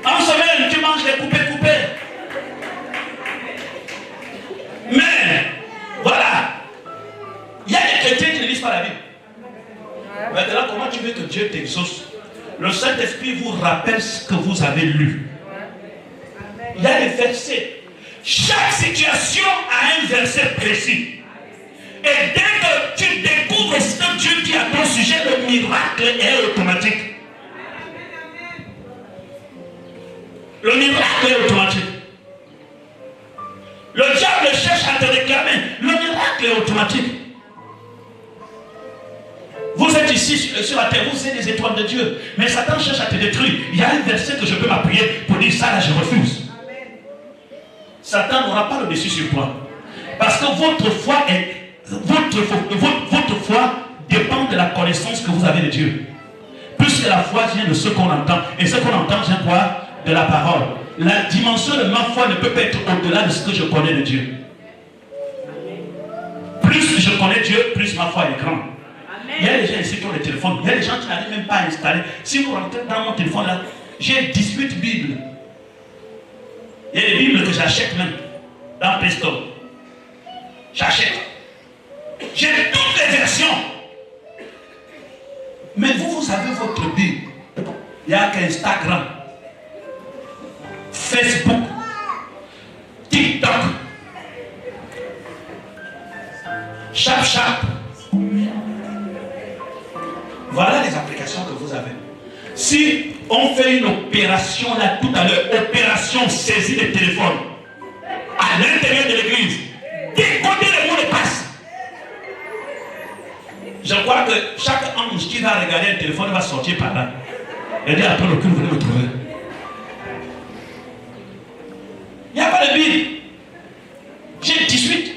En semaine, tu manges les coupés. Mais, voilà. Il y a des chrétiens qui ne lisent pas la Bible. Maintenant, comment tu veux que Dieu t'exauce? Le Saint-Esprit vous rappelle ce que vous avez lu. Il y a des versets. Chaque situation a un verset précis. Et dès que tu découvres ce que Dieu dit à ton sujet, le miracle est automatique. Le miracle est automatique. Le diable cherche à te réclamer. Le miracle est automatique. Vous êtes ici sur la terre, vous êtes des étoiles de Dieu. Mais Satan cherche à te détruire. Il y a un verset que je peux m'appuyer pour dire ça, là, je refuse. Satan n'aura pas le dessus sur toi. Parce que votre foi dépend de la connaissance que vous avez de Dieu. Puisque la foi vient de ce qu'on entend. Et ce qu'on entend vient quoi? De la parole. La dimension de ma foi ne peut pas être au-delà de ce que je connais de Dieu. Plus je connais Dieu, plus ma foi est grande. Il y a des gens ici qui ont des téléphones. Il y a des gens qui n'arrivent même pas à installer. Si vous rentrez dans mon téléphone là, j'ai 18 Bibles. Il y a des Bibles que j'achète même dans Play Store. J'achète. J'ai toutes les versions. Mais vous avez votre Bible. Il n'y a qu'Instagram, Facebook, TikTok, Snapchat. Voilà les applications que vous avez. Si on fait une opération là tout à l'heure, opération saisie des téléphones, à l'intérieur de l'église, décoder les mots de passe. Je crois que chaque ange qui va regarder un téléphone va sortir par là. Et dire après le cul, vous venez me trouver. Il n'y a pas de Bible. J'ai 18.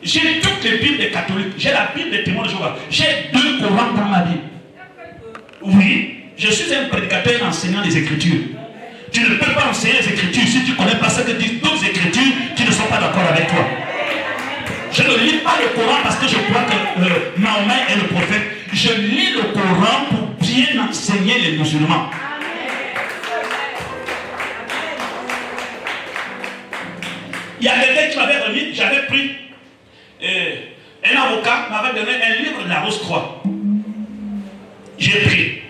J'ai toutes les Bibles des catholiques. J'ai la Bible des témoins de Jéhovah. J'ai 2 Corans dans ma Bible. Oui, je suis un prédicateur enseignant les Écritures. Tu ne peux pas enseigner les Écritures si tu ne connais pas ce que disent d'autres Écritures qui ne sont pas d'accord avec toi. Je ne lis pas le Coran parce que je crois que Mahomet est le prophète. Je lis le Coran pour bien enseigner les musulmans. Il y a quelqu'un qui m'avait remis, j'avais pris un avocat m'avait donné un livre de la Rose-Croix. J'ai pris.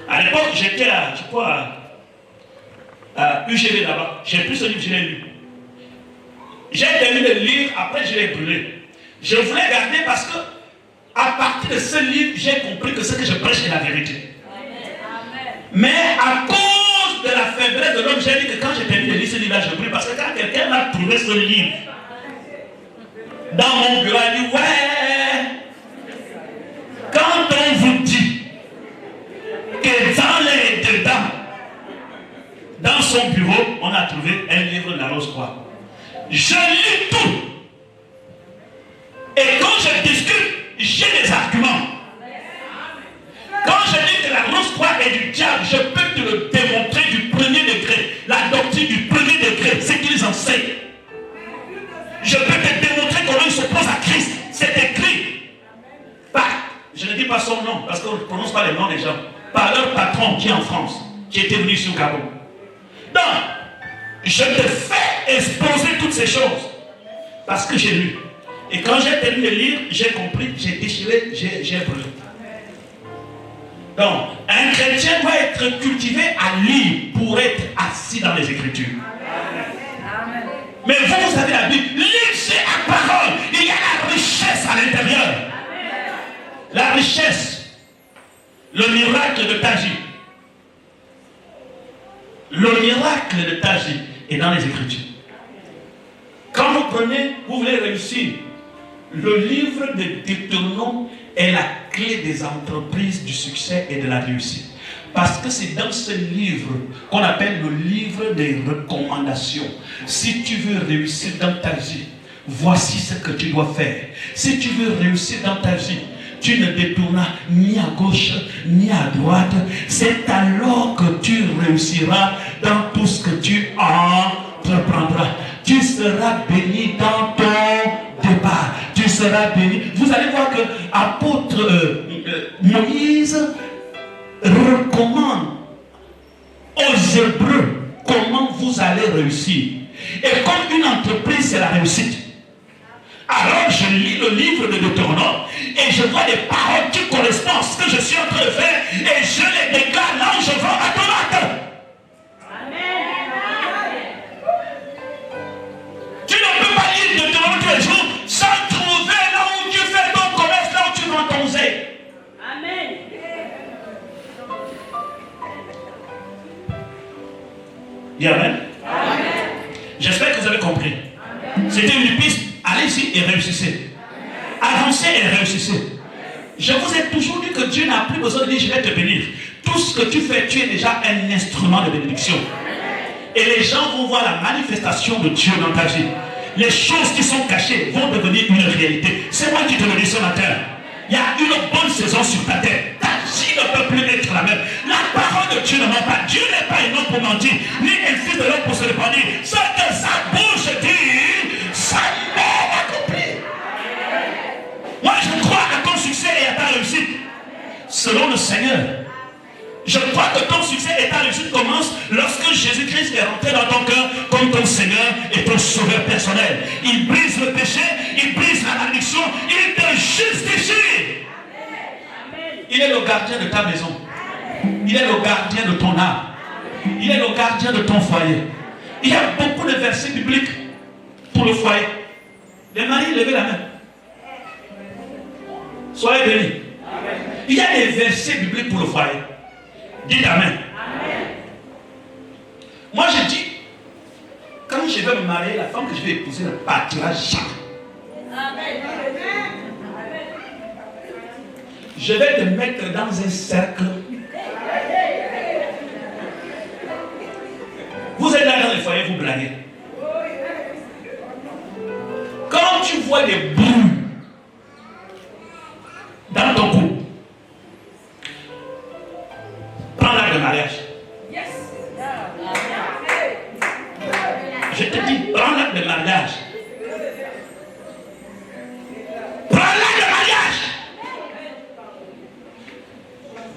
À l'époque, j'étais à, je crois, à UGB là-bas. J'ai pris ce livre, je l'ai lu. J'ai terminé de le lire, après je l'ai brûlé. Je voulais garder parce que, à partir de ce livre, j'ai compris que ce que je prêche est la vérité. Amen. Mais à cause de la faiblesse de l'homme, j'ai dit que quand j'ai terminé de lire ce livre-là, je brûle. Parce que quand quelqu'un m'a trouvé ce livre dans mon bureau, il dit, ouais, quand on vous dit que dans les dedans, dans son bureau, on a trouvé un livre de la Rose-Croix. Je lis tout. Et quand je discute, j'ai des arguments. Quand je dis que la Rose-Croix est du diable, je peux te le démontrer du premier degré. La doctrine du premier degré, c'est qu'ils enseignent. Je peux te démontrer comment ils s'opposent à Christ. C'est écrit. Je ne dis pas son nom, parce qu'on ne prononce pas les noms des gens. Par leur patron qui est en France, qui était venu sur Gabon. Donc, je te fais exposer toutes ces choses. Parce que j'ai lu. Et quand j'ai terminé de lire, j'ai compris, j'ai déchiré, j'ai brûlé. Donc, un chrétien doit être cultivé à lire pour être assis dans les Écritures. Amen. Mais vous avez la Bible, lisez la parole. Il y a la richesse à l'intérieur. La richesse, le miracle de Taji. Le miracle de Taji est dans les Écritures. Quand vous prenez, vous voulez réussir, le livre de Deutéronome est la clé des entreprises, du succès et de la réussite. Parce que c'est dans ce livre qu'on appelle le livre des recommandations. Si tu veux réussir dans ta vie, voici ce que tu dois faire. Si tu veux réussir dans ta vie, tu ne détournas ni à gauche ni à droite. C'est alors que tu réussiras dans tout ce que tu entreprendras. Tu seras béni dans ton départ. Tu seras béni. Vous allez voir que l'apôtre Moïse recommande aux Hébreux comment vous allez réussir. Et comme une entreprise, c'est la réussite. Alors je lis le livre de Deutéronome et je vois des paroles qui correspondent à ce que je suis en train de faire et je les déclare là où je vais à ton acte. Tu ne peux pas lire Deutéronome tous les jours sans trouver là où tu fais ton commerce, là où tu vends ton zé. Amen. Dis Amen. Amen. J'espère que vous avez compris. C'était une piste. Allez-y et réussissez. Avancez et réussissez. Je vous ai toujours dit que Dieu n'a plus besoin de dire je vais te bénir. Tout ce que tu fais, tu es déjà un instrument de bénédiction. Et les gens vont voir la manifestation de Dieu dans ta vie. Les choses qui sont cachées vont devenir une réalité. C'est moi qui te le dis ce matin. Il y a une bonne saison sur ta tête. Ta vie ne peut plus être la même. La parole de Dieu ne ment pas. Dieu n'est pas un homme pour mentir, ni un fils de l'homme pour se répandre. Ce que sa bouche dit, ça m'est accompli. Moi, je crois à ton succès et à ta réussite. Selon le Seigneur. Je crois que ton succès et ta réussite commencent lorsque Jésus-Christ est rentré dans ton cœur comme ton Seigneur et ton sauveur personnel. Il brise le péché, il brise la malédiction, il te justifie. Il est le gardien de ta maison. Il est le gardien de ton âme. Il est le gardien de ton foyer. Il y a beaucoup de versets bibliques pour le foyer. Les maris, levez la main. Soyez bénis. Il y a des versets bibliques pour le foyer. Dites Amen. Amen. Moi je dis, quand je vais me marier, la femme que je vais épouser ne partira jamais. Amen. Je vais te mettre dans un cercle. Vous êtes là dans les foyers, vous blaguez. Quand tu vois des boules dans ton couple, prends l'acte de mariage. Je te dis, prends l'acte de mariage. Prends l'acte de mariage.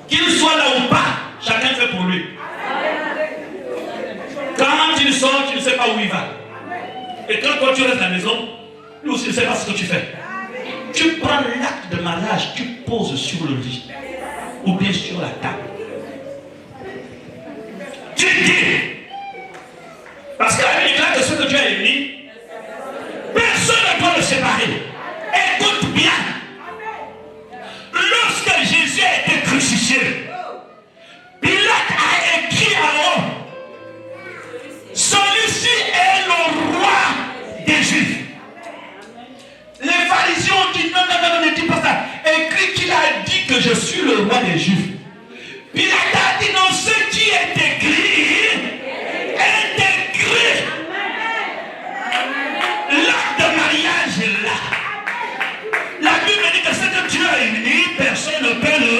Qu'il soit là ou pas, chacun fait pour lui. Quand il sort, tu ne sais pas où il va. Et quand toi tu restes à la maison, lui aussi ne sait pas ce que tu fais. Tu prends l'acte de mariage, tu poses sur le lit ou bien sur la table. Tu dis, parce qu'à l'égard de ce que Dieu a émis, personne ne doit le séparer. Écoute bien. Lorsque Jésus a été crucifié, Pilate a écrit en haut, celui-ci est le roi des Juifs. Les pharisiens ont dit non, ne dis pas ça. Écrit qu'il a dit que je suis le roi des Juifs. Pilate a dit non, ce qui est écrit est écrit. L'acte de mariage est là. La Bible dit que ce que Dieu a uni, personne ne peut le.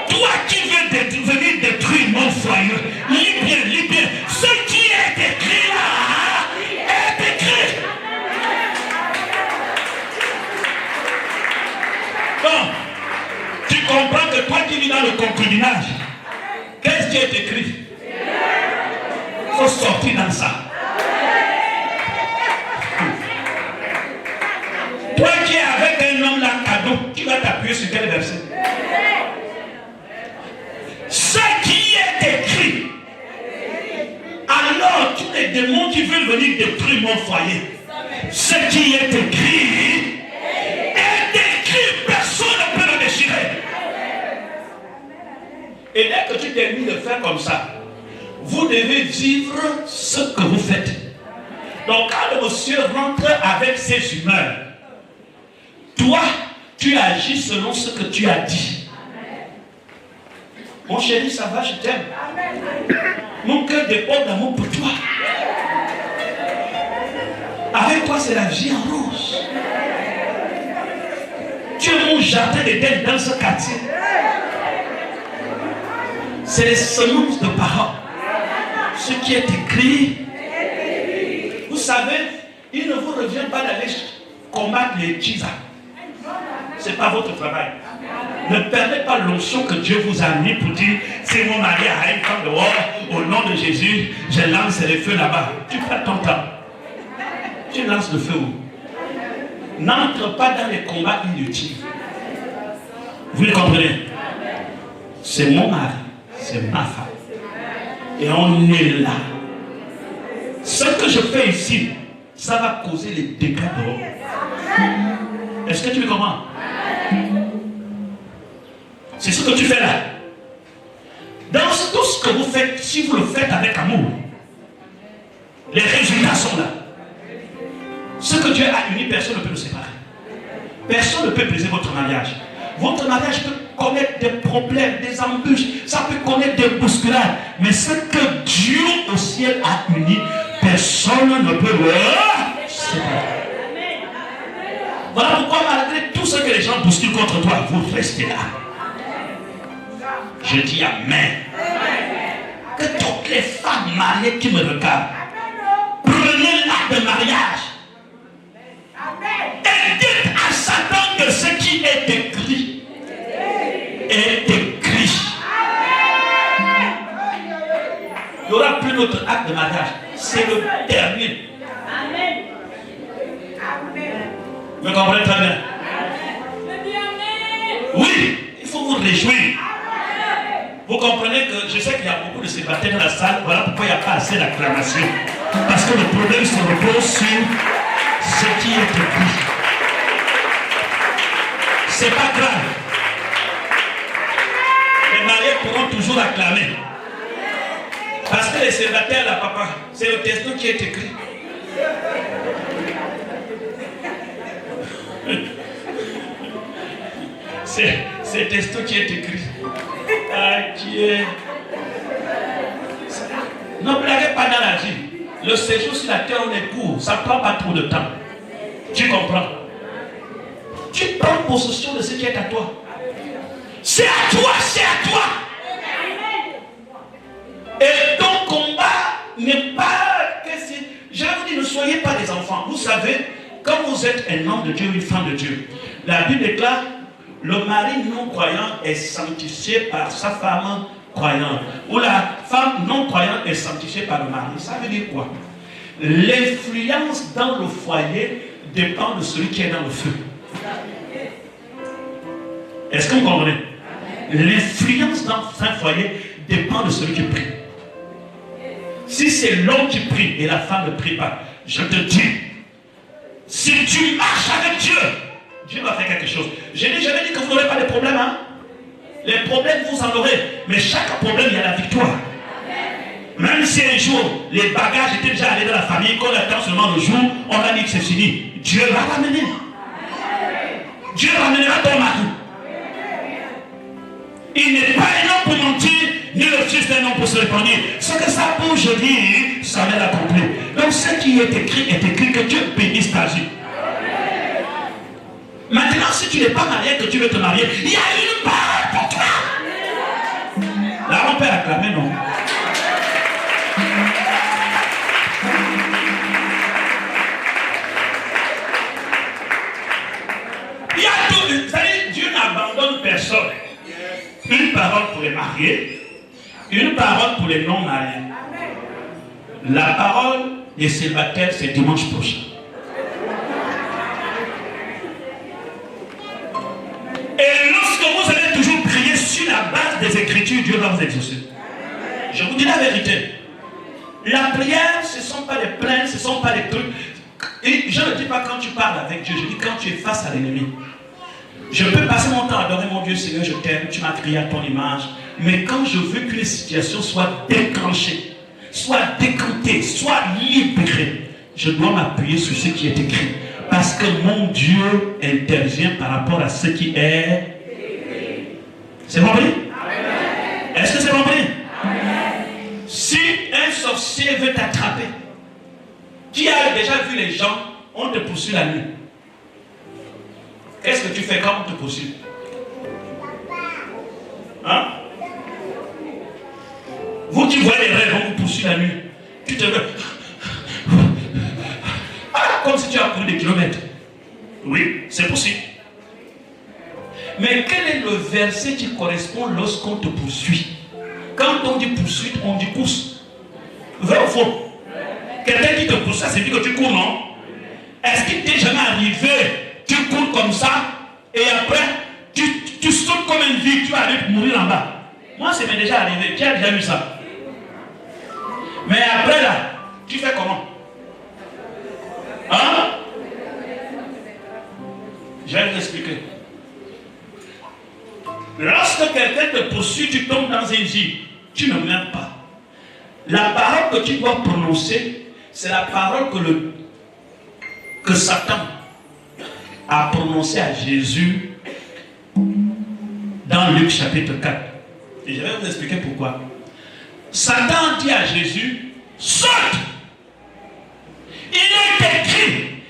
Toi qui veux venir détruire mon foyer, lis bien. Ce qui est écrit là est écrit. Bon, tu comprends que toi qui vis dans le concubinage, qu'est-ce qui est écrit? Il faut sortir dans ça. Toi qui es avec un homme là, cadeau, tu vas t'appuyer sur quel verset? Ce qui est écrit. Alors, tous les démons qui veulent venir détruire mon foyer, ce qui est écrit est écrit. Personne ne peut le déchirer. Et dès que tu termines de faire comme ça, vous devez vivre ce que vous faites. Donc, quand le monsieur rentre avec ses humeurs, toi, tu agis selon ce que tu as dit. Mon chéri, ça va, je t'aime. Mon cœur déborde d'amour pour toi. Avec toi, c'est la vie en rose. Tu es mon jardin d'Éden dans ce quartier. C'est les semences de parole. Ce qui est écrit. Vous savez, il ne vous revient pas d'aller combattre les tchisa. Ce n'est pas votre travail. Ne perdez pas l'onction que Dieu vous a mis pour dire c'est mon mari à une femme dehors, au nom de Jésus, je lance le feu là-bas. Tu perds ton temps. Tu lances le feu où? N'entre pas dans les combats inutiles. Vous le comprenez? C'est mon mari, c'est ma femme. Et on est là. Ce que je fais ici, ça va causer les dégâts dehors. Est-ce que tu me comprends? C'est ce que tu fais là. Dans tout ce que vous faites, si vous le faites avec amour, les résultats sont là. Ce que Dieu a uni, personne ne peut le séparer. Personne ne peut briser votre mariage. Votre mariage peut connaître des problèmes, des embûches, ça peut connaître des bousculades. Mais ce que Dieu au ciel a uni, personne ne peut le séparer. Voilà pourquoi malgré tout ce que les gens bousculent contre toi, vous restez là. Je dis Amen. Que toutes les femmes mariées qui me regardent, prenez l'acte de mariage. Et dites à Satan que ce qui est écrit est écrit. Il n'y aura plus d'autre acte de mariage. C'est le dernier. Vous comprenez très bien? Oui, il faut vous réjouir. Vous comprenez que je sais qu'il y a beaucoup de célibataires dans la salle. Voilà pourquoi il n'y a pas assez d'acclamation. Parce que le problème se repose sur ce qui est écrit. C'est pas grave. Les mariés pourront toujours acclamer. Parce que les célibataires, là, papa, c'est le testo qui est écrit. C'est le testo qui est écrit. Qui est... Ne blaguez pas dans la vie. Le séjour sur la terre, on est court. Ça ne prend pas trop de temps. Tu comprends? Tu prends possession de ce qui est à toi. C'est à toi, c'est à toi. Et ton combat n'est pas... Je vous dis, ne soyez pas des enfants. Vous savez, quand vous êtes un homme de Dieu, une femme de Dieu, la Bible déclare, le mari non croyant est sanctifié par sa femme croyante. Ou la femme non croyante est sanctifiée par le mari. Ça veut dire quoi? L'influence dans le foyer dépend de celui qui est dans le feu. Est-ce que vous comprenez? L'influence dans un foyer dépend de celui qui prie. Si c'est l'homme qui prie et la femme ne prie pas, je te dis, si tu marches avec Dieu, Dieu va faire quelque chose. Je n'ai jamais dit que vous n'aurez pas de problèmes. Hein? Les problèmes, vous en aurez. Mais chaque problème, il y a la victoire. Même si un jour, les bagages étaient déjà allés dans la famille, qu'on attend seulement le jour, on a dit que c'est fini. Dieu va ramener. Dieu ramènera ton mari. Il n'est pas un homme pour mentir, ni le fils d'un homme pour se répandre. Ce que ça bouge, je dis, ça va l'accomplir. Donc ce qui est écrit que Dieu bénisse ta vie. Maintenant, si tu n'es pas marié, que tu veux te marier, il y a une parole pour toi. Là, on peut acclamer, non? Il y a tout. Vous savez, Dieu n'abandonne personne. Une parole pour les mariés, une parole pour les non-mariés. La parole des célibataires, c'est dimanche prochain. Et lorsque vous allez toujours prier sur la base des Écritures, Dieu va vous exaucer. Je vous dis la vérité. La prière, ce ne sont pas des plaintes, ce ne sont pas des trucs. Et je ne dis pas quand tu parles avec Dieu, je dis quand tu es face à l'ennemi. Je peux passer mon temps à adorer mon Dieu, Seigneur, je t'aime, tu m'as créé à ton image. Mais quand je veux qu'une situation soit déclenchée, soit décantée, soit libérée, je dois m'appuyer sur ce qui est écrit. Parce que mon Dieu intervient par rapport à ce qui est. C'est compris? Est-ce que c'est compris? Si un sorcier veut t'attraper, qui a déjà vu les gens, on te poursuit la nuit. Qu'est-ce que tu fais quand on te poursuit? Hein? Vous qui voyez les rêves, on vous poursuit la nuit. Tu te veux. Comme si tu as couru des kilomètres. Oui, c'est possible. Mais quel est le verset qui correspond lorsqu'on te poursuit? Quand on dit poursuite, on dit course. Vrai ou faux? Quelqu'un qui te poursuit, ça signifie que tu cours, non? Est-ce qu'il t'est jamais arrivé? Tu cours comme ça, et après, tu sautes comme un vide, tu arrives pour mourir en bas. Moi, ça m'est déjà arrivé. Qui a déjà vu ça? Mais après, là, tu fais comment? Hein? Je vais vous expliquer. Lorsque quelqu'un te poursuit, tu tombes dans un vide. Tu ne meurs pas. La parole que tu dois prononcer, c'est la parole que Satan a prononcée à Jésus dans Luc chapitre 4. Et je vais vous expliquer pourquoi. Satan dit à Jésus, saute! Il est écrit,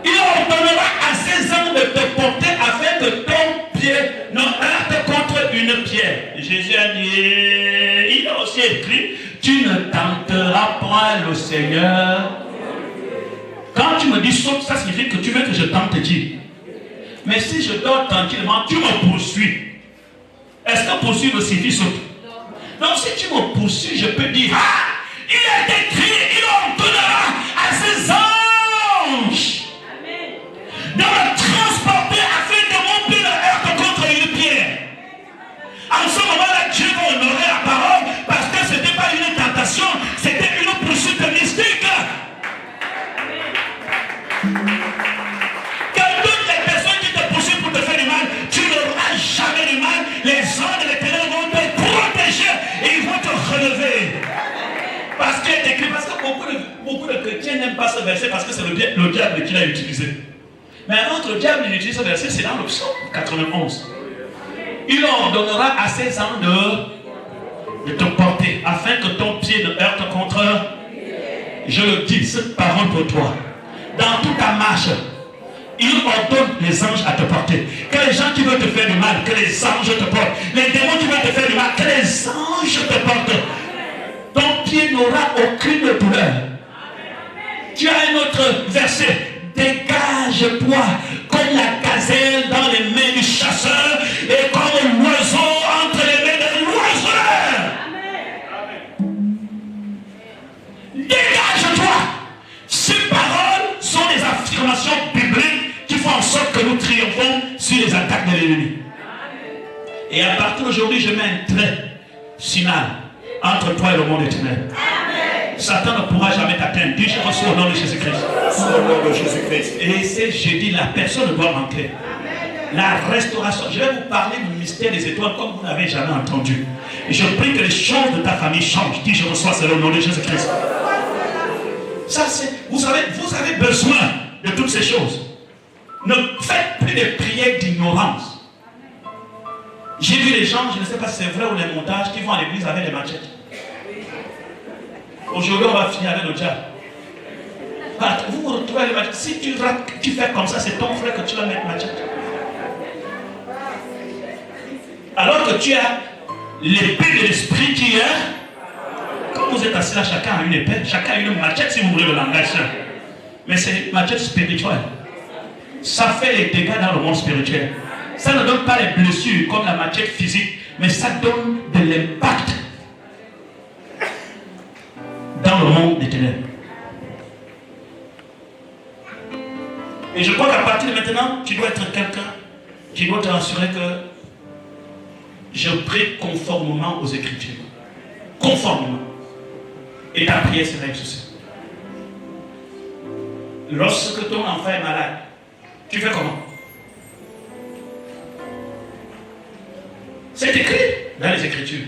il ordonnera à ses anges de te porter afin que ton pied ne heurte contre une pierre. Jésus a dit, il a aussi écrit, tu ne tenteras point le Seigneur. Quand tu me dis saute, ça signifie que tu veux que je tente Dieu. Mais si je dors tranquillement, tu me poursuis. Est-ce que poursuivre signifie saute? Donc si tu me poursuis, je peux dire, il est écrit, il ordonnera à ses anges de me transporter afin que mon pied ne heurte contre une pierre. En ce moment-là, Dieu va honorer la parole parce que ce n'était pas une tentation, c'était une poursuite mystique. Que toutes les personnes qui te poursuivent pour te faire du mal, tu n'auras jamais du mal. Les anges de l'Éternel vont te protéger et ils vont te relever. Parce qu'il est écrit, parce que beaucoup de chrétiens n'aiment pas ce verset parce que c'est le diable qui l'a utilisé. Mais avant que le diable utilise ce verset, c'est dans le psaume 91. Il ordonnera à ses anges de te porter afin que ton pied ne heurte contre. Je le dis, cette parole pour toi. Dans toute ta marche, il ordonne les anges à te porter. Que les gens qui veulent te faire du mal, que les anges te portent. Les démons qui veulent te faire du mal, que les anges te portent. Ton pied n'aura aucune douleur. Tu as un autre verset. Dégage-toi comme la gazelle dans les mains du chasseur et comme l'oiseau entre les mains de l'oiseleur. Dégage-toi. aujourd'hui, je mets un trait final entre toi et le monde éternel. Satan ne pourra jamais t'atteindre. Dis, je reçois au nom de Jésus-Christ. Au nom de Jésus-Christ. Et c'est jeudi, la personne ne doit manquer. La restauration. Je vais vous parler du mystère des étoiles comme vous n'avez jamais entendu. Et je prie que les choses de ta famille changent. Dis, je reçois cela au nom de Jésus-Christ. Ça, c'est. Vous avez besoin de toutes ces choses. Ne faites plus de prières d'ignorance. J'ai vu les gens, je ne sais pas si c'est vrai ou les montages, qui vont à l'église avec des machettes. Aujourd'hui, on va finir avec le diable. Vous vous retrouvez les machettes. Si tu fais comme ça, c'est ton frère que tu vas mettre machette. Alors que tu as l'épée de l'esprit qui est. Quand vous êtes assis là, chacun a une épée, chacun a une machette si vous voulez le langage. Mais c'est une machette spirituelle. Ça fait les dégâts dans le monde spirituel. Ça ne donne pas les blessures comme la machette physique, mais ça donne de l'impact dans le monde des ténèbres. Et je crois qu'à partir de maintenant, tu dois être quelqu'un qui doit te rassurer que je prie conformément aux Écritures. Conformément. Et ta prière sera exaucée. Lorsque ton enfant est malade, tu fais comment? C'est écrit dans les Écritures.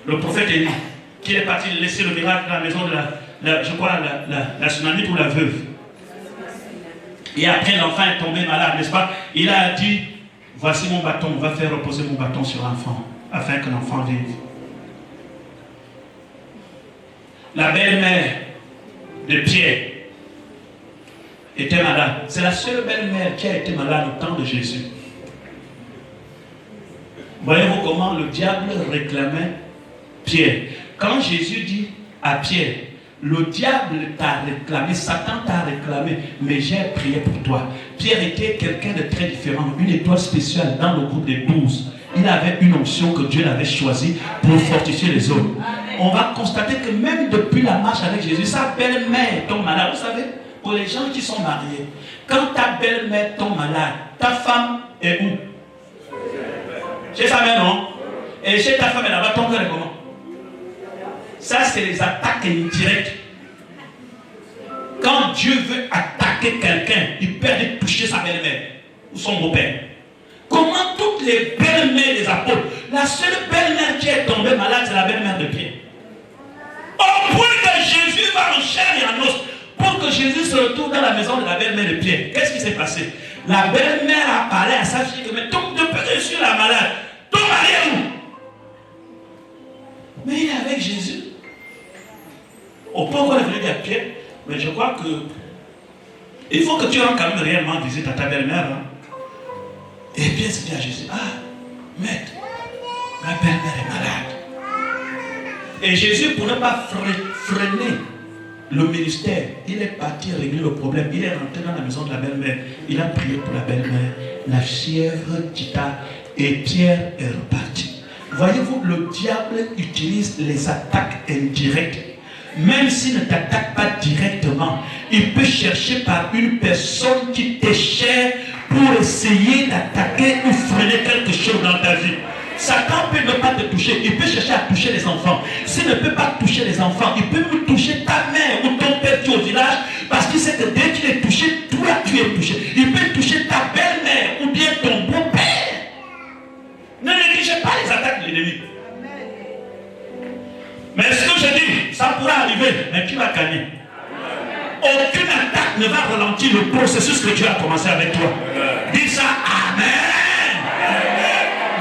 Le prophète Élie, qui est parti laisser le miracle dans la maison de la Sunamite ou la veuve. Et après, l'enfant est tombé malade, n'est-ce pas? Il a dit, voici mon bâton, on va faire reposer mon bâton sur l'enfant, afin que l'enfant vive. La belle-mère de Pierre était malade. C'est la seule belle-mère qui a été malade au temps de Jésus. Voyez-vous comment le diable réclamait Pierre? Quand Jésus dit à Pierre, le diable t'a réclamé, Satan t'a réclamé, mais j'ai prié pour toi. Pierre était quelqu'un de très différent, une étoile spéciale dans le groupe des 12. Il avait une onction que Dieu l'avait choisie pour fortifier les autres. On va constater que même depuis la marche avec Jésus, sa belle-mère tombe malade. Vous savez, pour les gens qui sont mariés, quand ta belle-mère tombe malade, ta femme est où? Chez sa mère, non? Et chez ta femme, elle va tomber comment? Ça, c'est les attaques indirectes. Quand Dieu veut attaquer quelqu'un, il peut aller toucher sa belle-mère ou son beau-père. Comment toutes les belles-mères des apôtres, la seule belle-mère qui est tombée malade, c'est la belle-mère de Pierre. Au point que Jésus va en chair et en os, pour que Jésus se retrouve dans la maison de la belle-mère de Pierre. Qu'est-ce qui s'est passé? La belle-mère a parlé à sa fille, mais ton père sur la malade, ton mari est où? Mais il est avec Jésus. Au point qu'on est venu dire à Pierre, mais je crois que il faut que tu rendes quand même réellement visite à ta belle-mère. Hein? Et Pierre se dit à Jésus, ah, maître, ma belle-mère est malade. Et Jésus, pour ne pas freiner le ministère, il est parti régler le problème. Il est rentré dans la maison de la belle-mère. Il a prié pour la belle-mère. La fièvre quitta et Pierre est reparti. Voyez-vous, le diable utilise les attaques indirectes. Même s'il ne t'attaque pas directement, il peut chercher par une personne qui t'est chère pour essayer d'attaquer ou freiner quelque chose dans ta vie. Satan peut ne pas te toucher, il peut chercher à toucher les enfants. S'il ne peut pas toucher les enfants, il peut même toucher ta mère ou ton père qui est au village, parce qu'il sait que dès qu'il est touché, toi tu es touché. Il peut toucher ta belle-mère ou bien ton beau-père. Ne négligez pas les attaques de l'ennemi. Mais ce que je dis, ça pourra arriver, mais qui va gagner? Aucune attaque ne va ralentir le processus que Dieu a commencé avec toi. Dis ça, Amen.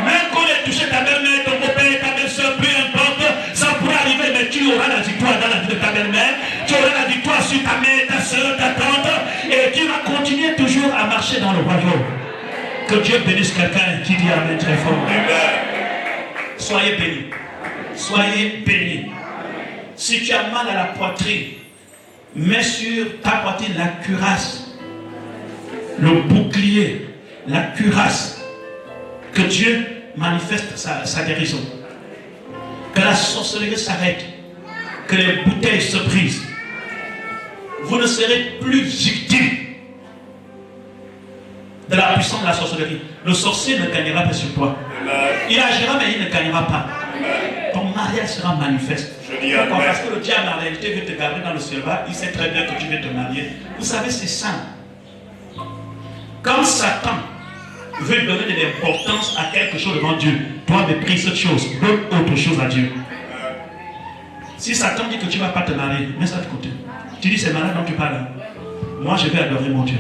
Même qu'on ait touché ta belle-mère, ton beau-père, ta belle-soeur, peu importe, ça pourra arriver, mais tu auras la victoire dans la vie de ta belle-mère, tu auras la victoire sur ta mère, ta soeur, ta tante, et tu vas continuer toujours à marcher dans le royaume. Que Dieu bénisse quelqu'un qui dit Amen très fort. Soyez bénis. Soyez bénis. Si tu as mal à la poitrine, mets sur ta poitrine la cuirasse, le bouclier, la cuirasse. Que Dieu manifeste sa guérison. Que la sorcellerie s'arrête. Que les bouteilles se brisent. Vous ne serez plus victime de la puissance de la sorcellerie. Le sorcier ne gagnera pas sur toi. Il agira, mais il ne gagnera pas. Ton mariage sera manifeste. Pourquoi? Parce que le diable, en réalité, veut te garder dans le célibat. Il sait très bien que tu veux te marier. Vous savez, c'est ça. Quand Satan veut donner de l'importance à quelque chose devant Dieu, toi, méprise cette chose, donne autre chose à Dieu. Si Satan dit que tu ne vas pas te marier, mets ça de côté. Tu dis, c'est malade dont tu parles. Moi, je vais adorer mon Dieu.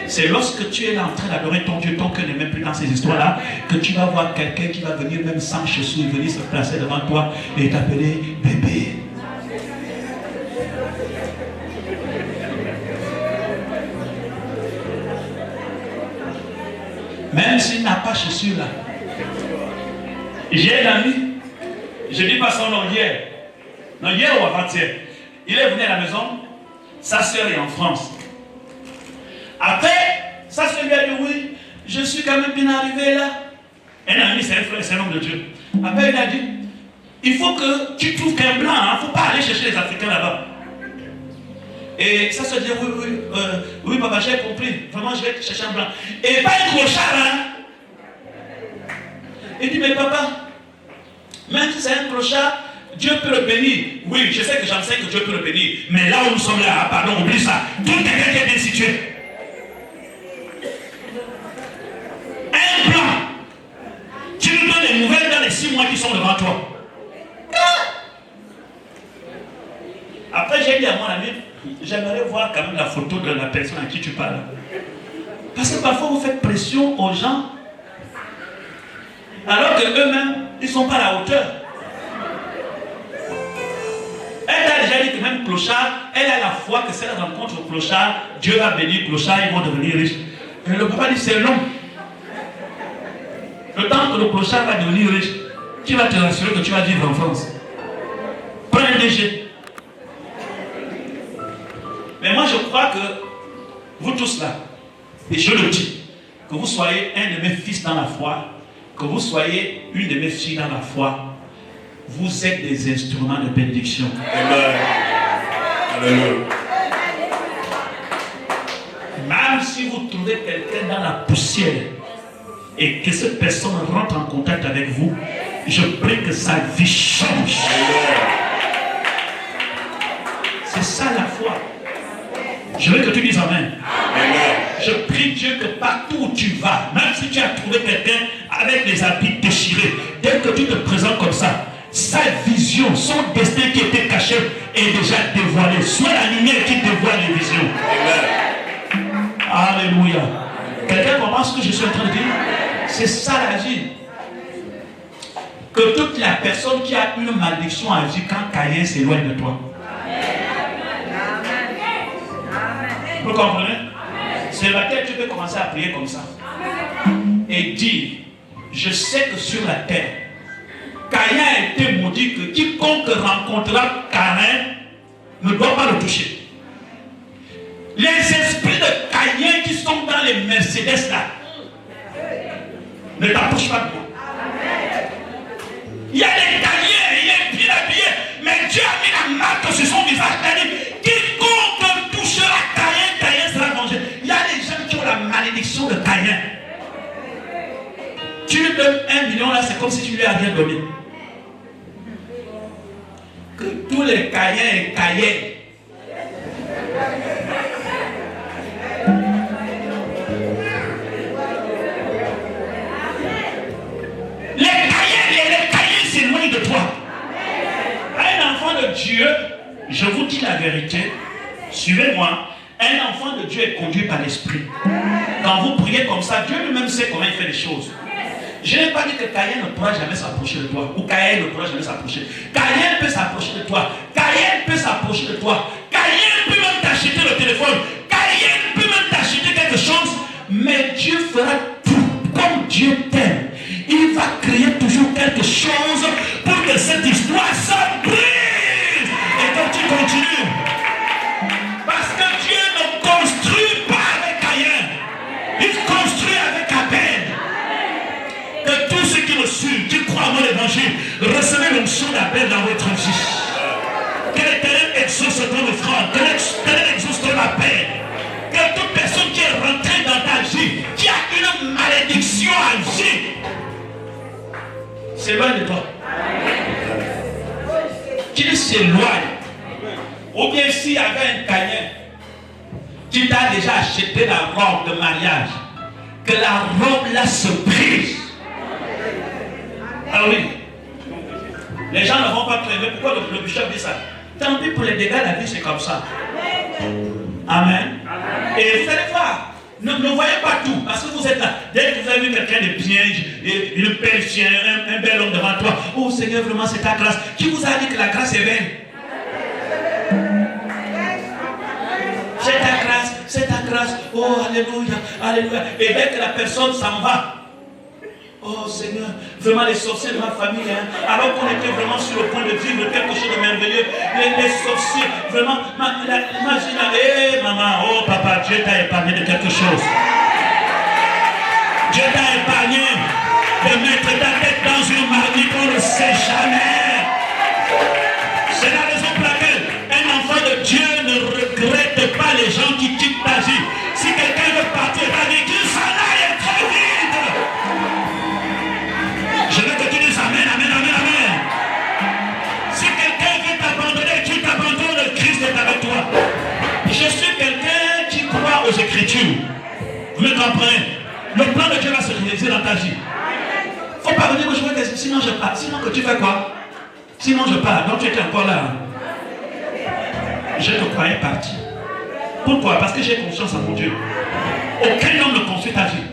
C'est lorsque tu es là en train d'adorer ton Dieu, ton cœur n'est même plus dans ces histoires-là, que tu vas voir quelqu'un qui va venir même sans chaussures, venir se placer devant toi et t'appeler bébé. Même s'il n'a pas chaussures là. J'ai un ami, je ne dis pas son nom hier. Non, hier ou avant-hier. Il est venu à la maison, sa soeur est en France. Après, sa soeur lui a dit oui, je suis quand même bien arrivé là. Un ami, c'est un frère, c'est un homme de Dieu. Après, il a dit, il faut que tu trouves qu'un blanc, il ne faut pas aller chercher les Africains là-bas. Et ça se dit, oui, papa, j'ai compris. Vraiment, je vais chercher un blanc. Et pas un clochard, hein. Il dit, mais papa, même si c'est un clochard, Dieu peut le bénir. Oui, je sais que j'en sais que Dieu peut le bénir. Mais là où nous sommes là, pardon, oublie ça. Tout quelqu'un qui est bien situé. Un blanc. Tu nous donnes des nouvelles dans les 6 mois qui sont devant toi. Après, j'ai dit à mon ami, j'aimerais voir quand même la photo de la personne à qui tu parles. Parce que parfois vous faites pression aux gens, alors qu'eux-mêmes, ils ne sont pas à la hauteur. Elle a déjà dit que même clochard, elle a la foi que si elle rencontre le clochard, Dieu va bénir clochard, ils vont devenir riches. Et le papa dit c'est long. Le temps que le clochard va devenir riche, qui va te rassurer que tu vas vivre en France? Prends un DG. Mais moi je crois que vous tous là, et je le dis, que vous soyez un de mes fils dans la foi, que vous soyez une de mes filles dans la foi, vous êtes des instruments de bénédiction. Amen. Alléluia. Même si vous trouvez quelqu'un dans la poussière et que cette personne rentre en contact avec vous, je prie que sa vie change. C'est ça la foi. Je veux que tu dises Amen. Amen. Je prie Dieu que partout où tu vas, même si tu as trouvé quelqu'un avec les habits déchirés, dès que tu te présentes comme ça, sa vision, son destin qui était caché est déjà dévoilé. Soit la lumière qui dévoile les visions. Amen. Alléluia. Quelqu'un comprend ce que je suis en train de dire? C'est ça la vie. Que toute la personne qui a une malédiction à vie quand Caïn s'éloigne de toi. Vous comprenez? C'est laquelle tu peux commencer à prier comme ça. Et dire, je sais que sur la terre, Caïn a été maudit que quiconque rencontrera Caïn ne doit pas le toucher. Les esprits de Caïn qui sont dans les Mercedes là, ne t'approchent pas de moi. Il y a des Caïns, il est bien habillé, mais Dieu a mis la marque sur son visage. Il a dit, quiconque touchera Caïn, Caïn sera vengé. Il y a des gens qui ont la malédiction de Caïn. Tu lui donnes 1 million là, c'est comme si tu lui as rien donné. Que tous les Caïns et Caïens s'éloignent de toi. Un enfant de Dieu, je vous dis la vérité, suivez-moi, un enfant de Dieu est conduit par l'esprit. Quand vous priez comme ça, Dieu lui-même sait comment il fait les choses. Je n'ai pas dit que Caïn ne pourra jamais s'approcher de toi, ou Caïn ne pourra jamais s'approcher. Caïn peut s'approcher de toi, Caïn peut s'approcher de toi, Caïn peut même t'acheter le téléphone, Caïn peut même t'acheter quelque chose, mais Dieu fera tout comme Dieu t'aime. Il va créer toujours quelque chose pour que cette histoire se brise et que tu continues. Parce que Dieu ne construit pas avec Caïn, il construit avec Abel. Que tous ceux qui me suivent, qui croient à mon évangile, recevez l'onction d'Abel dans votre vie. Que l'Éternel exauce ton offrande, que l'Éternel exauce ton appel. Que toute personne qui est rentrée dans ta vie vie, qui a une malédiction à vie, s'éloigne de toi. Qu'il s'éloigne. Ou bien s'il y avait un cahier qui t'a déjà acheté la robe de mariage, que la robe là se brise. Ah oui. Les gens ne vont pas crever. Pourquoi le bishop dit ça? Tant pis pour les dégâts, la vie c'est comme ça. Amen. Et vous allez voir, ne voyez pas tout, parce que vous êtes là. Dès que vous avez vu quelqu'un de bien, une belle chien, un bel homme devant toi, oh Seigneur, vraiment c'est ta grâce. Qui vous a dit que la grâce est belle? C'est ta grâce, oh alléluia, alléluia. Et dès que la personne s'en va, oh Seigneur, vraiment les sorciers de ma famille, hein, alors qu'on était vraiment sur le point de vivre quelque chose de merveilleux, les sorciers, vraiment, imagine, hé maman, oh papa, Dieu t'a épargné de quelque chose. Dieu t'a épargné de mettre ta tête dans une marmite, on ne sait jamais. C'est la raison pour laquelle un enfant de Dieu ne regrette pas les gens qui quittent ta vie. Si quelqu'un veut partir, ta vie, qu'il s'en aille très vite. Je veux que tu dises amen, amen, amen, amen. Si quelqu'un veut t'abandonner, tu t'abandonnes, le Christ est avec toi. Je suis quelqu'un qui croit aux Écritures. Vous me comprenez? Le plan de Dieu va se réaliser dans ta vie. Il ne faut pas venir me jouer des... Sinon je pars. Sinon que tu fais quoi? Sinon je pars. Donc tu étais encore là. Je te croyais parti. Pourquoi? Parce que j'ai confiance en mon Dieu. Aucun homme ne construit ta vie.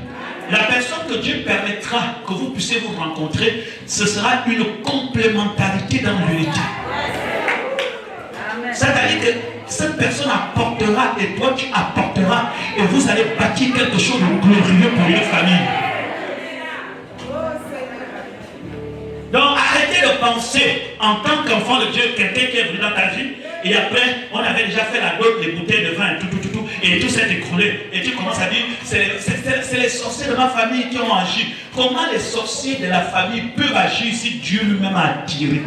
La personne que Dieu permettra que vous puissiez vous rencontrer, ce sera une complémentarité dans l'unité. C'est-à-dire que cette personne apportera et toi tu apporteras et vous allez bâtir quelque chose de glorieux pour une famille. Donc arrêtez de penser en tant qu'enfant de Dieu, quelqu'un qui est venu dans ta vie et après on avait déjà fait la dot, les bouteilles de vin et tout s'est écroulé et tu commences à dire c'est les sorciers de ma famille qui ont agi. Comment les sorciers de la famille peuvent agir si Dieu lui-même a attiré?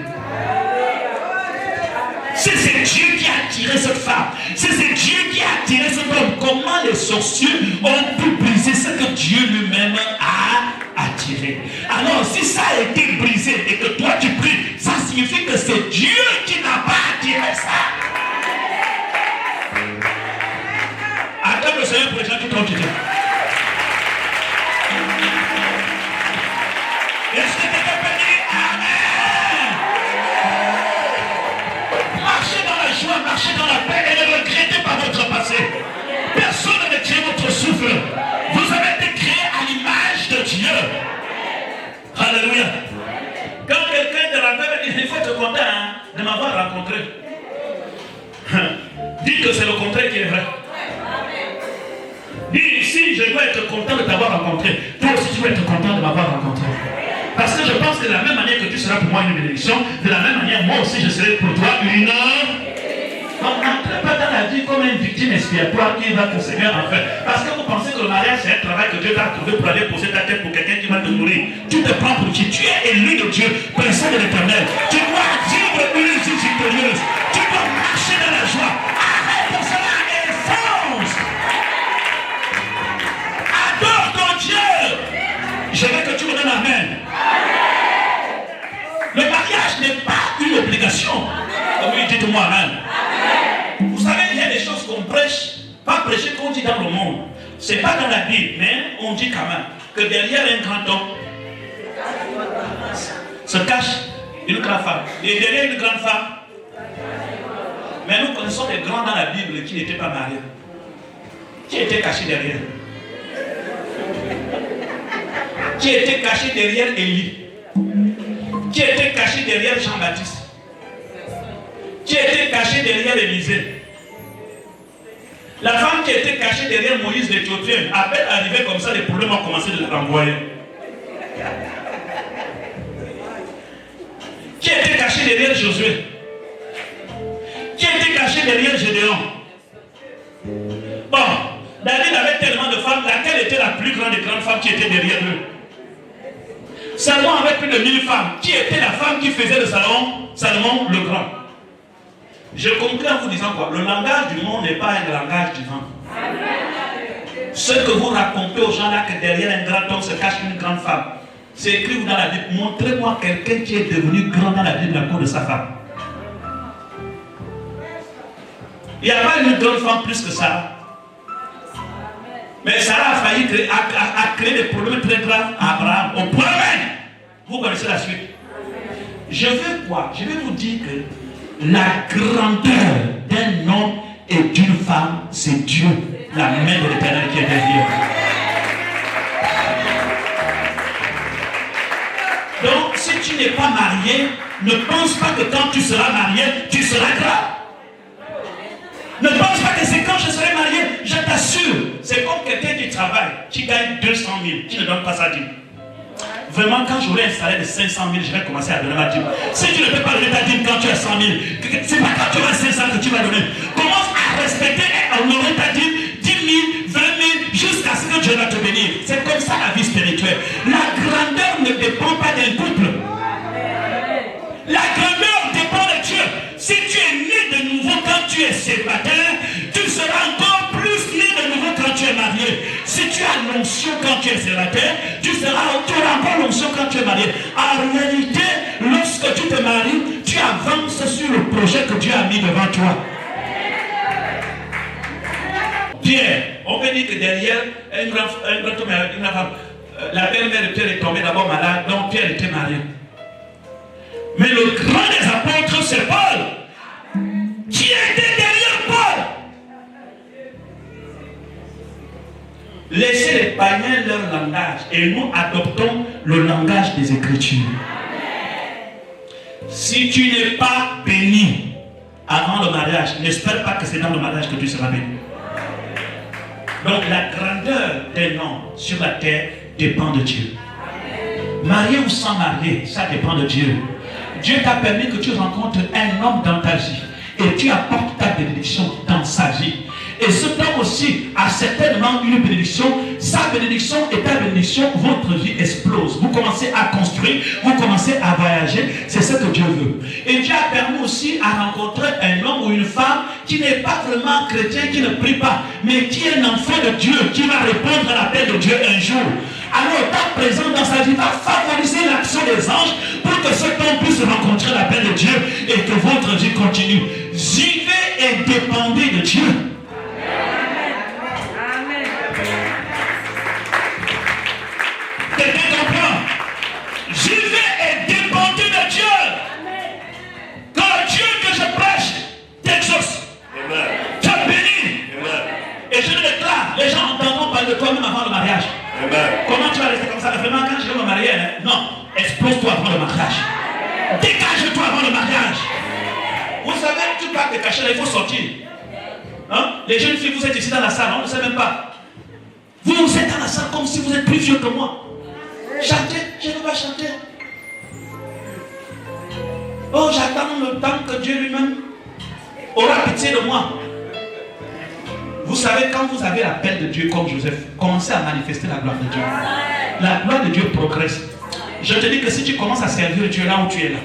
Si c'est Dieu qui a attiré cette femme, si c'est Dieu qui a attiré cet homme, comment les sorciers ont pu briser ce que Dieu lui-même a attiré? Alors si ça a été brisé et que toi tu pries, ça signifie que c'est Dieu qui n'a pas attiré ça. Attends le Seigneur pour les gens qui t'ont quitté. Est-ce que tu peux dire amen? Marchez dans la joie, marchez dans la paix et ne regrettez pas votre passé. Personne ne tient votre souffle. Vous avez été créé à l'image de Dieu. Alléluia. Quand quelqu'un te rappelle, il faut être content de m'avoir rencontré. Dis que c'est le contraire qui est vrai. Dis, si je dois être content de t'avoir rencontré, toi aussi tu dois être content de m'avoir rencontré. Parce que je pense que de la même manière que tu seras pour moi une bénédiction, de la même manière, moi aussi je serai pour toi une... Donc n'entrez pas dans la vie comme une victime expiatoire qui va te Seigneur en fait. Parce que vous pensez que le mariage c'est un travail que Dieu t'a trouvé pour aller poser ta tête pour quelqu'un qui va te nourrir. Tu te prends pour qui? Tu es élu de Dieu, personne de l'Éternel. Tu dois vivre une vie victorieuse. Tu dois marcher dans la joie. Arrête pour cela et fonce. Adore ton Dieu. Je veux que tu me donnes amen. Le mariage n'est pas une obligation. Oui, dites-moi amen. Vous savez, il y a des choses qu'on prêche, pas prêcher qu'on dit dans le monde. Ce n'est pas dans la Bible, mais on dit quand même que derrière un grand homme se cache une grande femme. Et derrière une grande femme, mais nous connaissons des grands dans la Bible qui n'étaient pas mariés. Qui étaient cachés derrière? Qui était caché derrière Élie? Qui était caché derrière Jean-Baptiste? Qui était caché derrière Élisée? La femme qui était cachée derrière Moïse l'Éthiopien, à peine arrivée comme ça, les problèmes ont commencé de la renvoyer. Qui était caché derrière Josué? Qui était caché derrière Gédéon? Bon, David avait tellement de femmes, laquelle était la plus grande des grandes femmes qui était derrière eux? Salomon avait plus de 1000 femmes. Qui était la femme qui faisait de Salomon le grand? Je conclue en vous disant quoi? Le langage du monde n'est pas un langage divin. Ce que vous racontez aux gens là, que derrière un grand homme se cache une grande femme. C'est écrit dans la Bible. Montrez-moi quelqu'un qui est devenu grand dans la Bible à cause de sa femme. Il n'y a pas une grande femme plus que Sarah. Mais Sarah a failli créer des problèmes très graves à Abraham. Au point même. Vous connaissez la suite. Je veux quoi? Je vais vous dire que la grandeur d'un homme et d'une femme, c'est Dieu, la main de l'Éternel qui est derrière. Donc, si tu n'es pas marié, ne pense pas que quand tu seras marié, tu seras grave. Ne pense pas que c'est quand je serai marié, je t'assure. C'est comme quelqu'un qui travaille, qui gagne 200 000, qui ne donne pas sa dîme. Vraiment, quand j'aurai un salaire de 500 000, je vais commencer à donner ma dîme. Si tu ne peux pas donner ta dîme quand tu as 100 000, c'est pas quand tu as 500 que tu vas donner. Commence à respecter et à honorer ta dîme, 10 000, 20 000, jusqu'à ce que Dieu va te bénir. C'est comme ça la vie spirituelle. La grandeur ne dépend pas d'un couple. La grandeur dépend de Dieu. Si tu es né de nouveau quand tu es célibataire, tu seras encore plus né de nouveau quand tu es marié. Si tu as l'onction quand tu es célibataire, tu auras encore l'onction quand tu es marié. En réalité, lorsque tu te maries, tu avances sur le projet que Dieu a mis devant toi. Pierre, on peut dire que derrière un grand homme et une femme, la belle-mère de Pierre est tombée d'abord malade, donc Pierre était marié. Mais le grand des apôtres, c'est Paul. Qui était derrière Paul? Laissez les païens leur langage et nous adoptons le langage des Écritures. Si tu n'es pas béni avant le mariage, n'espère pas que c'est dans le mariage que tu seras béni. Donc la grandeur d'un homme sur la terre dépend de Dieu. Marié ou sans marié, ça dépend de Dieu. Dieu t'a permis que tu rencontres un homme dans ta vie et tu apportes ta bénédiction dans sa vie. Et cet homme aussi a certainement une bénédiction. Sa bénédiction et ta bénédiction, votre vie explose. Vous commencez à construire, vous commencez à voyager. C'est ce que Dieu veut. Et Dieu a permis aussi à rencontrer un homme ou une femme qui n'est pas vraiment chrétien, qui ne prie pas, mais qui est un enfant de Dieu, qui va répondre à l'appel de Dieu un jour. Alors ta présence dans sa vie va favoriser l'action des anges pour que cet homme puisse rencontrer l'appel de Dieu et que votre vie continue. Vivez et dépendez de Dieu. Quelqu'un comprend? Vivez et dépendez de Dieu. Quand Dieu que je prêche t'exauce, te bénit. Et je le déclare, les gens entendront parler de toi même avant le mariage. Amen. Comment tu vas rester comme ça? Vraiment, quand je vais me marier, non, explose-toi avant le mariage. Dégage-toi avant le mariage. Vous savez, tu peux te cacher là, il faut sortir. Hein? Les jeunes filles, vous êtes ici dans la salle, on ne sait même pas. Vous êtes dans la salle comme si vous êtes plus vieux que moi. Chantez, je ne veux pas chanter. Oh, j'attends le temps que Dieu lui-même aura pitié de moi. Vous savez, quand vous avez l'appel de Dieu comme Joseph, commencez à manifester la gloire de Dieu. La gloire de Dieu progresse. Je te dis que si tu commences à servir Dieu là où tu es là,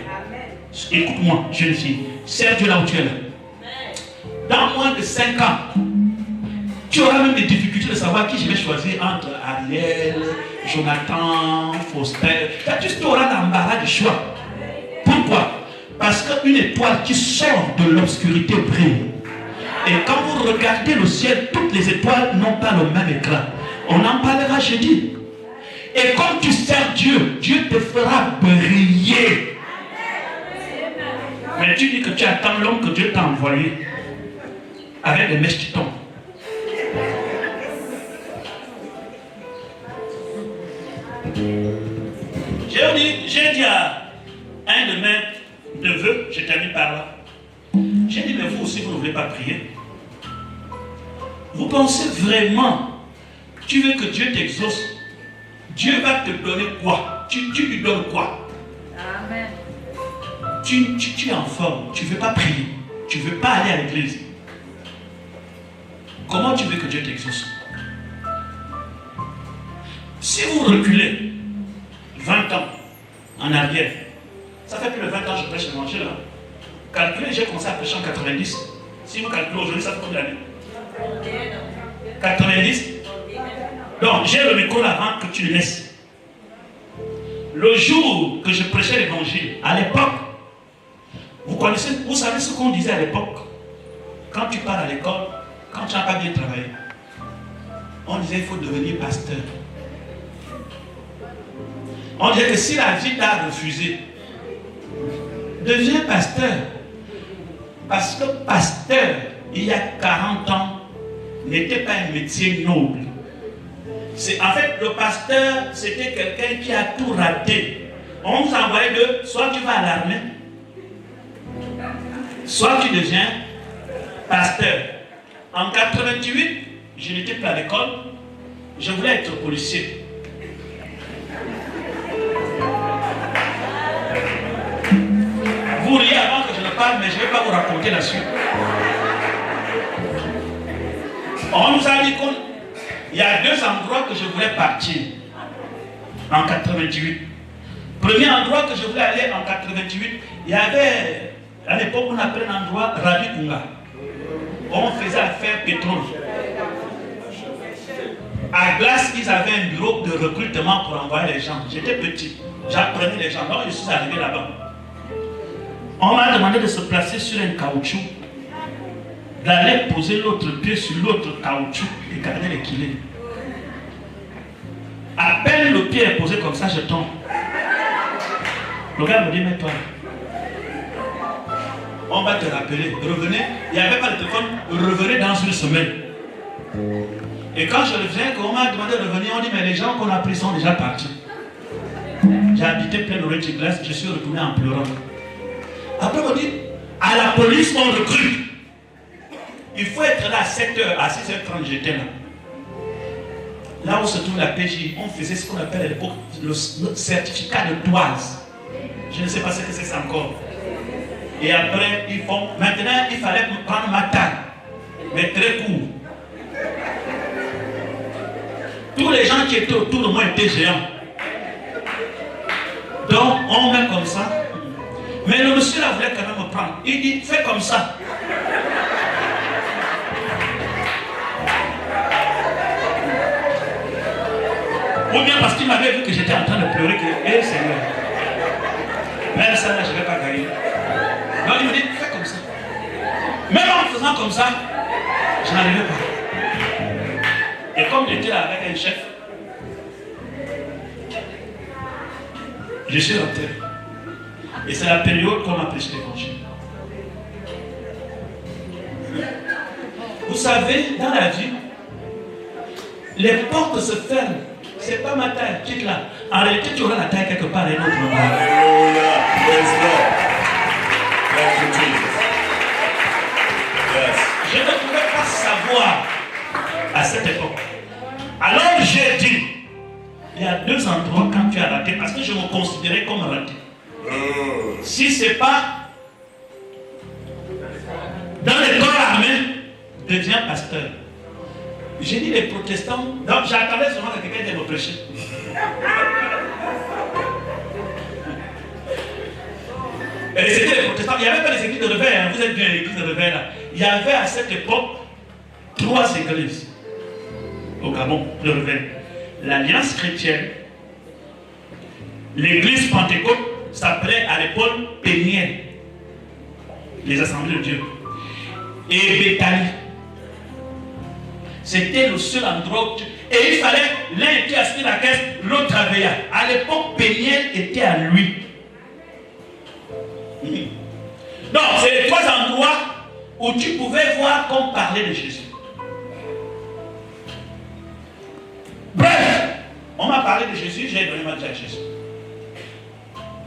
écoute-moi, jeune fille, sers Dieu là où tu es là. Dans moins de 5 ans, tu auras même des difficultés de savoir qui je vais choisir entre Ariel, Jonathan, Faustin. Tu auras l'embarras du choix. Pourquoi? Parce qu'une étoile qui sort de l'obscurité brille. Et quand vous regardez le ciel, toutes les étoiles n'ont pas le même écran. On en parlera jeudi. Et comme tu sers Dieu, Dieu te fera briller. Mais tu dis que tu attends l'homme que Dieu t'a envoyé avec des mèches qui tombent. J'ai dit à un de mes neveux, je termine par là. J'ai dit, mais vous aussi, vous ne voulez pas prier? Vous pensez vraiment, tu veux que Dieu t'exauce? Dieu va te donner quoi? Tu lui donnes quoi? Amen. Tu es en forme, tu ne veux pas prier, tu ne veux pas aller à l'église. Comment tu veux que Dieu t'exauce? Si vous reculez 20 ans en arrière, ça fait plus de 20 ans que je prêche l'évangile là. Calculez, j'ai commencé à prêcher en 90. Si vous calculez aujourd'hui, ça fait combien d'années? 90. Donc, j'ai le micro avant que tu le laisses. Le jour que je prêchais l'évangile, à l'époque, vous savez ce qu'on disait à l'époque? Quand tu pars à l'école, quand tu n'as pas bien travaillé, on disait qu'il faut devenir pasteur. On disait que si la vie t'a refusé, deviens pasteur. Parce que pasteur, il y a 40 ans, n'était pas un métier noble. En fait, le pasteur, c'était quelqu'un qui a tout raté. On vous envoyait soit tu vas à l'armée, soit tu deviens pasteur. En 88, je n'étais plus à l'école, je voulais être policier. Vous riez avant que je ne parle, mais je ne vais pas vous raconter la suite. On nous a dit qu'il y a 2 endroits que je voulais partir en 88. Premier endroit que je voulais aller en 88, il y avait, à l'époque, on appelait l'endroit Rabikunga. On faisait affaire pétrole. À Glace, ils avaient un bureau de recrutement pour envoyer les gens. J'étais petit, j'apprenais les gens. Donc je suis arrivé là-bas. On m'a demandé de se placer sur un caoutchouc, d'aller poser l'autre pied sur l'autre caoutchouc et garder l'équilibre. À peine le pied est posé comme ça, je tombe. Le gars me dit, mais toi, on va te rappeler, revenez. Il n'y avait pas de téléphone, revenez dans une semaine. Et quand je reviens, quand on m'a demandé de revenir, on dit, mais les gens qu'on a pris sont déjà partis. J'ai habité plein de glace, je suis retourné en pleurant. Après, on dit, à la police, on recrute. Il faut être là à 7h, à 6h30, j'étais là. Là où se trouve la PJ, on faisait ce qu'on appelle à l'époque le certificat de toise. Je ne sais pas ce que c'est ça encore. Et après, ils font. Maintenant, il fallait prendre ma taille, mais très court. Tous les gens qui étaient autour de moi étaient géants. Donc, on met comme ça. Mais le monsieur là voulait quand même me prendre. Il dit, fais comme ça. Ou bien parce qu'il m'avait vu que j'étais en train de pleurer, que, hé Seigneur, même ça là, je ne vais pas gagner. Donc il me dit, fais comme ça. Même en faisant comme ça, je n'arrivais pas. Et comme j'étais là avec un chef, je suis rentré. Et c'est la période qu'on a prêché l'évangile. Vous savez, dans la vie, les portes se ferment. C'est pas ma taille, quitte là. En réalité, tu auras la taille quelque part et un autre moment. Alléluia. Praise God. Thank you, Jesus. Yes. Je ne pouvais pas savoir à cette époque. Alors j'ai dit, il y a 2 endroits quand tu as raté, parce que je me considérais comme raté. Si ce n'est pas dans les corps armés, deviens pasteur. J'ai dit les protestants, donc j'attendais seulement que quelqu'un vienne me prêcher. Et c'était les protestants, il n'y avait pas les églises de réveil, hein. Vous êtes bien l'église de réveil là. Il y avait à cette époque 3 églises au Gabon de réveil. L'Alliance chrétienne, l'église Pentecôte s'appelait à l'époque Péniel, les assemblées de Dieu, et Béthanie. C'était le seul endroit où et il fallait, l'un était assis à la caisse, l'autre travaillait. À l'époque, Péniel était à lui. Donc, c'est les 3 endroits où tu pouvais voir qu'on parlait de Jésus. Bref, on m'a parlé de Jésus, j'ai donné ma vie à Jésus.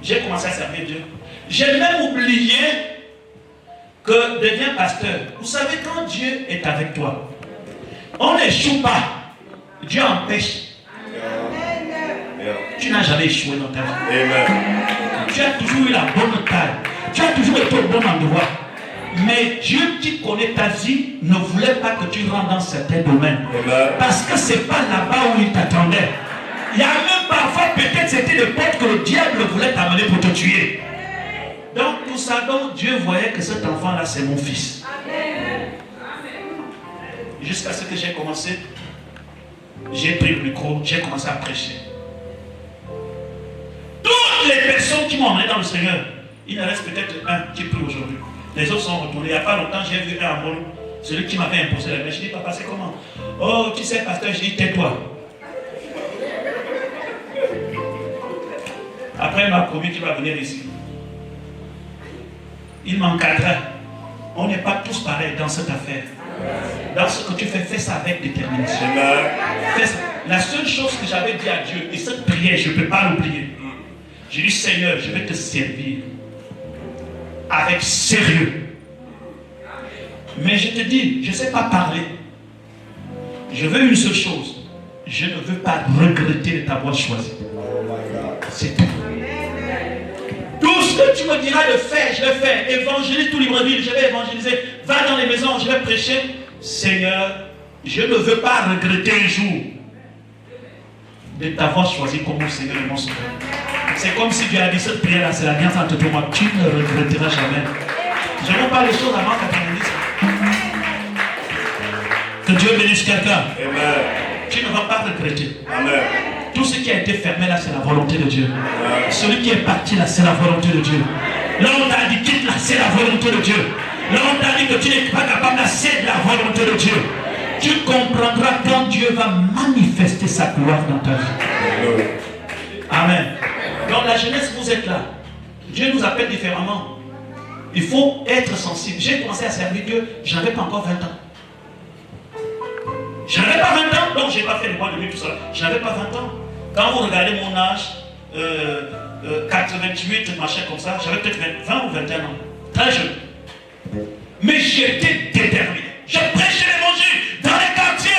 J'ai commencé à servir Dieu. J'ai même oublié que deviens pasteur. Vous savez, quand Dieu est avec toi, on n'échoue pas. Dieu empêche. Tu n'as jamais échoué dans ta vie. Amen. Tu as toujours eu la bonne taille. Tu as toujours été au bon endroit. Mais Dieu qui connaît ta vie ne voulait pas que tu rentres dans certains domaines. Amen. Parce que ce n'est pas là-bas où il t'attendait. Il y a même parfois, peut-être c'était le porte que le diable voulait t'amener pour te tuer. Donc tout ça, donc Dieu voyait que cet enfant-là, c'est mon fils. Jusqu'à ce que j'ai commencé j'ai pris le micro, j'ai commencé à prêcher. Toutes les personnes qui m'ont emmené dans le Seigneur, il en reste peut-être un qui prie aujourd'hui. Les autres sont retournés. Il n'y a pas longtemps, j'ai vu un à Molo, celui qui m'avait imposé la mèche. Je dis, papa, c'est comment? Oh, tu sais, pasteur, je dis, tais-toi. Après, il m'a promis qu'il va venir ici. Il m'encadrait. On n'est pas tous pareils dans cette affaire. Dans ce que tu fais, fais ça avec détermination. Fais ça. La seule chose que j'avais dit à Dieu, et cette prière, je ne peux pas l'oublier. J'ai dit, Seigneur, je vais te servir avec sérieux. Mais je te dis, je ne sais pas parler. Je veux une seule chose. Je ne veux pas regretter de t'avoir choisi. C'est tout. Tout ce que tu me diras de faire, je vais faire. Évangélise tout Libreville, je vais évangéliser. Va dans les maisons, je vais prêcher. Seigneur, je ne veux pas regretter un jour de t'avoir choisi comme mon Seigneur et mon Sauveur. C'est comme si Dieu a dit cette prière-là, c'est l'alliance entre toi et moi. Tu ne regretteras jamais. Je ne veux pas les choses avant que tu me dises. Que Dieu bénisse quelqu'un. Tu ne vas pas regretter. Amen. Tout ce qui a été fermé là, c'est la volonté de Dieu. Celui qui est parti là, c'est la volonté de Dieu. Là, on t'a dit quitte là, c'est la volonté de Dieu. Là, on t'a dit que tu n'es pas capable là, c'est la volonté de Dieu. Tu comprendras quand Dieu va manifester sa gloire dans ta vie. Amen. Donc la jeunesse, vous êtes là. Dieu nous appelle différemment. Il faut être sensible. J'ai commencé à servir Dieu, je n'avais pas encore 20 ans. Je n'avais pas 20 ans, donc je n'ai pas fait le mois de nuit, tout ça. Je n'avais pas 20 ans. Quand vous regardez mon âge, 88, machin comme ça, j'avais peut-être 20 ou 21 ans. Très jeune. Mais j'étais déterminé. Je prêchais l'évangile dans les quartiers.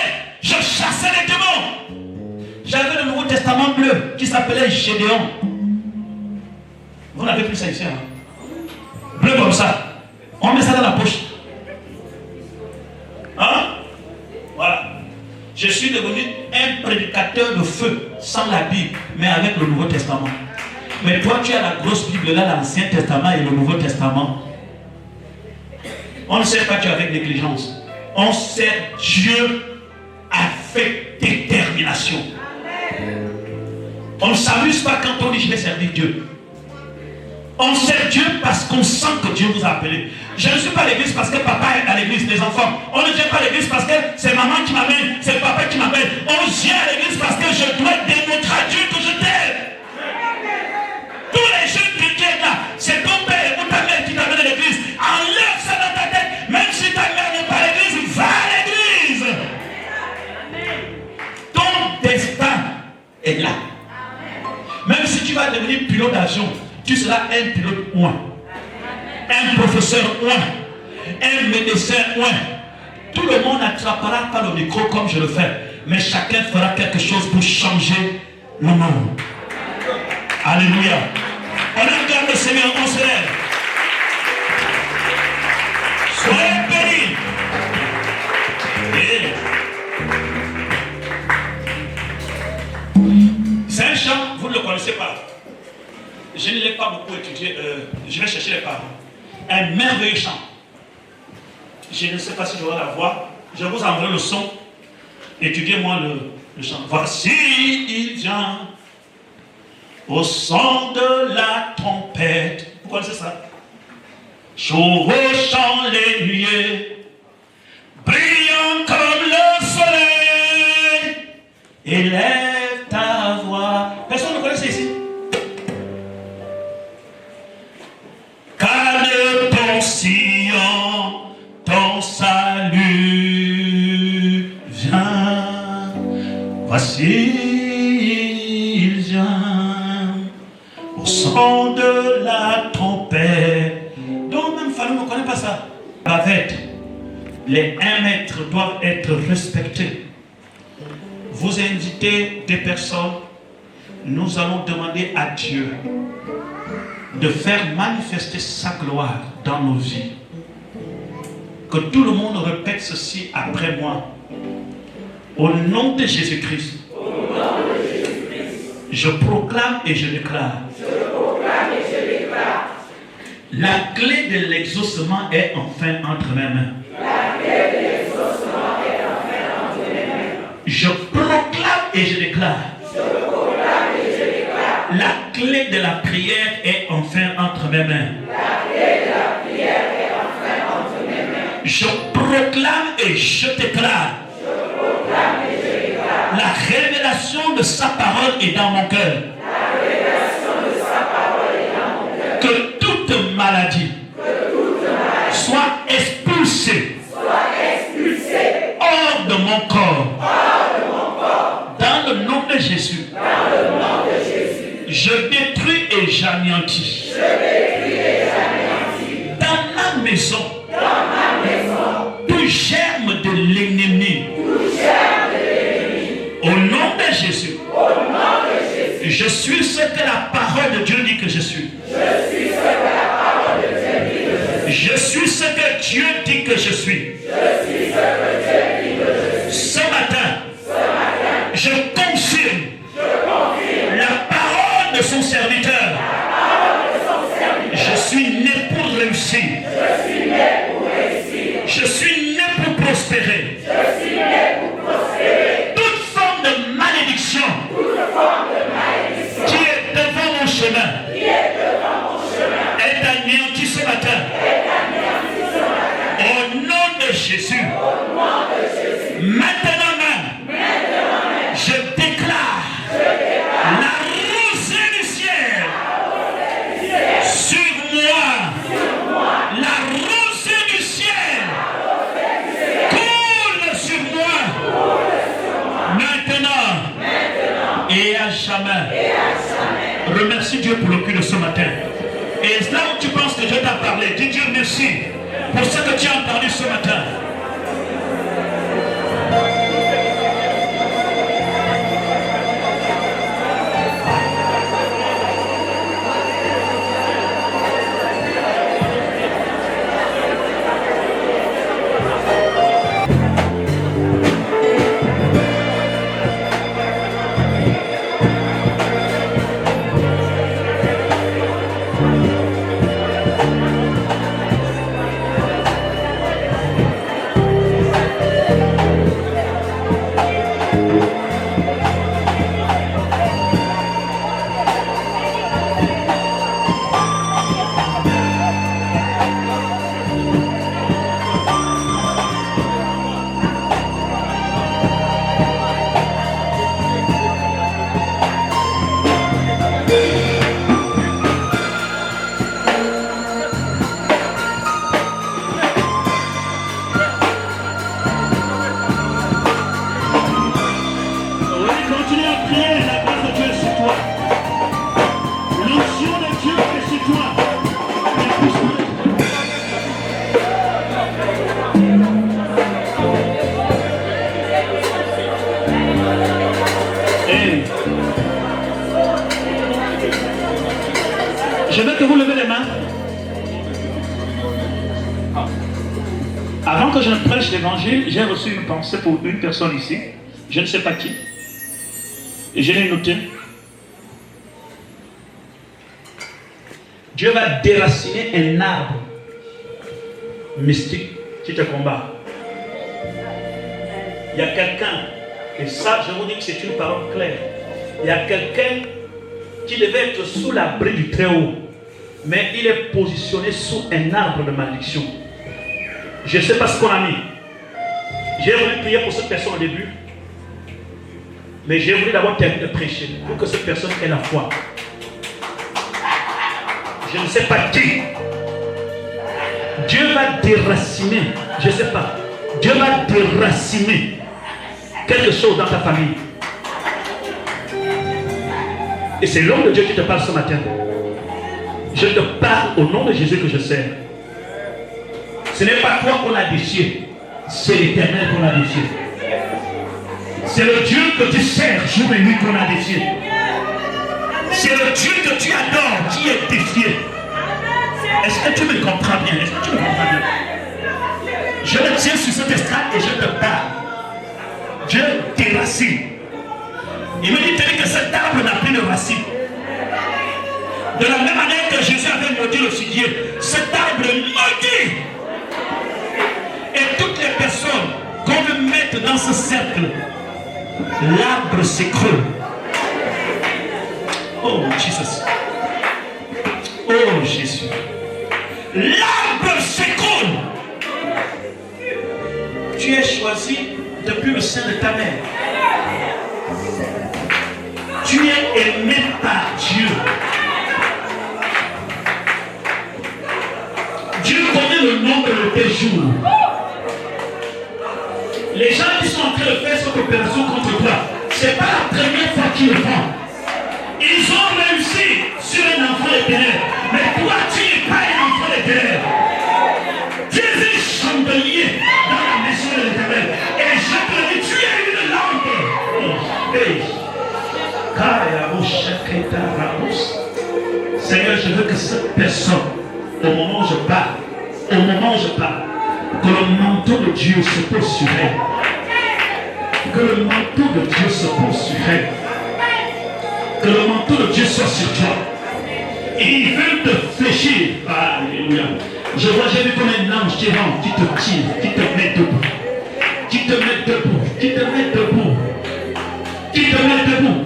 Je chassais les démons. J'avais le Nouveau Testament bleu qui s'appelait Gédéon. Vous n'avez plus ça ici, hein? Bleu comme ça. On met ça dans la poche. Hein? Voilà. Je suis devenu un prédicateur de feu sans la Bible, mais avec le Nouveau Testament. Mais toi, tu as la grosse Bible là, l'Ancien Testament et le Nouveau Testament. On ne sert pas Dieu avec négligence. On sert Dieu avec détermination. On ne s'amuse pas quand on dit je vais servir Dieu. On sert Dieu parce qu'on sent que Dieu vous a appelé. Je ne suis pas à l'église parce que papa est à l'église, les enfants. On ne vient pas à l'église parce que c'est maman qui m'amène, c'est papa qui m'amène. On vient à l'église parce que je dois démontrer à Dieu que je t'aime. Tous les jeunes chrétiens là, c'est ton père ou ta mère qui t'amène à l'église. Enlève ça dans ta tête. Même si ta mère n'est pas à l'église, va à l'église. Ton destin est là. Même si tu vas devenir pilote d'avion, tu seras un pilote ou un professeur ou un médecin ou tout le monde n'attrapera pas le micro comme je le fais, mais chacun fera quelque chose pour changer le monde. Alléluia. On regarde le Seigneur, on se lève. Soyez bénis. C'est un chant, vous ne le connaissez pas. Je ne l'ai pas beaucoup étudié, je vais chercher les paroles. Un merveilleux chant. Je ne sais pas si j'aurai la voix. Je vous enverrai le son. Étudiez-moi le chant. Voici, il vient au son de la trompette. Vous connaissez ça? Chevauchant les nuées, brillant comme le soleil, élève ta voix. Personne ne connaît ça ici? Calme ton sillon, ton salut vient. Voici, il vient au son de la trompette. Donc même Fallou ne connaît pas ça. Bavette, les 1 mètre doivent être respectés. Vous invitez des personnes, nous allons demander à Dieu de faire manifester sa gloire dans nos vies. Que tout le monde répète ceci après moi. Au nom de Jésus-Christ, je proclame et je déclare. La clé de l'exaucement est enfin entre mes mains. Je proclame clé de la prière est enfin entre mes mains. Je proclame et je déclare. La révélation de sa parole est dans mon cœur. Que toute maladie soit expulsée hors de mon corps. Dans le nom de Jésus. Je détruis et j'anéantis. Dans ma maison. Tout germe de l'ennemi. Au nom de Jésus. Je suis ce que la parole de Dieu dit que je suis. Je suis ce que Dieu dit que je suis. Ce matin, je confirme la parole de son serviteur. Je suis né pour réussir. Je suis né pour prospérer. Toute forme de malédiction qui est devant mon chemin est anéantie ce matin. Au nom de Jésus. Maintenant même, je déclare la rosée du ciel sur moi. La rosée du ciel coule sur moi. Maintenant et à jamais. Remercie Dieu pour le culte de ce matin. Et là où tu penses que Dieu t'a parlé, dis Dieu merci pour ce que tu as entendu ce matin. Je veux que vous levez les mains. Avant que je ne prêche l'évangile, j'ai reçu une pensée pour une personne ici. Je ne sais pas qui. Et je l'ai noté. Dieu va déraciner un arbre mystique qui te combat. Il y a quelqu'un, et ça je vous dis que c'est une parole claire. Il y a quelqu'un qui devait être sous l'abri du Très-Haut, mais il est positionné sous un arbre de malédiction. Je ne sais pas ce qu'on a mis. J'ai voulu prier pour cette personne au début, mais j'ai voulu d'abord terminer de prêcher pour que cette personne ait la foi. Je ne sais pas qui. Dieu va déraciner, je ne sais pas. Dieu va déraciner quelque chose dans ta famille. Et c'est l'homme de Dieu qui te parle ce matin. Je te parle au nom de Jésus que je sers. Ce n'est pas toi qu'on a défié, c'est l'Éternel qu'on a défié. C'est le Dieu que tu sers jour et nuit qu'on a défié. C'est le Dieu que tu adores qui est défié. Est-ce que tu me comprends bien? Est-ce que tu me comprends bien? Je me tiens sur cet estrade et je te parle. Dieu déracine. Il me dit que cet arbre n'a plus de racines. De la même manière que Jésus avait maudit le figuier, cet arbre maudit. Et toutes les personnes qu'on veut mettre dans ce cercle, l'arbre s'écroule. Oh Jesus. Oh Jésus. L'arbre s'écroule. Tu es choisi depuis le sein de ta mère. Tu es aimé par Dieu. Dieu connaît le nombre de tes jours. Les gens qui sont en train de faire cette opération contre toi, ce n'est pas la première fois qu'ils le font. Ils ont réussi sur un enfant éternel. Mais toi, tu n'es pas un enfant éternel. Tu es un chandelier dans la maison de l'Éternel. Et je te dis, tu es une lampe. Hey. Seigneur, je veux que cette personne, au moment où je parle, que le manteau de Dieu se pose sur elle. Que le manteau de Dieu se pose sur elle. Que le manteau de Dieu soit sur toi. Et il veut te fléchir. Alléluia. J'ai vu comme un ange qui rentre, qui te tire, qui te met debout. Qui te met debout. Qui te met debout. Qui te met debout.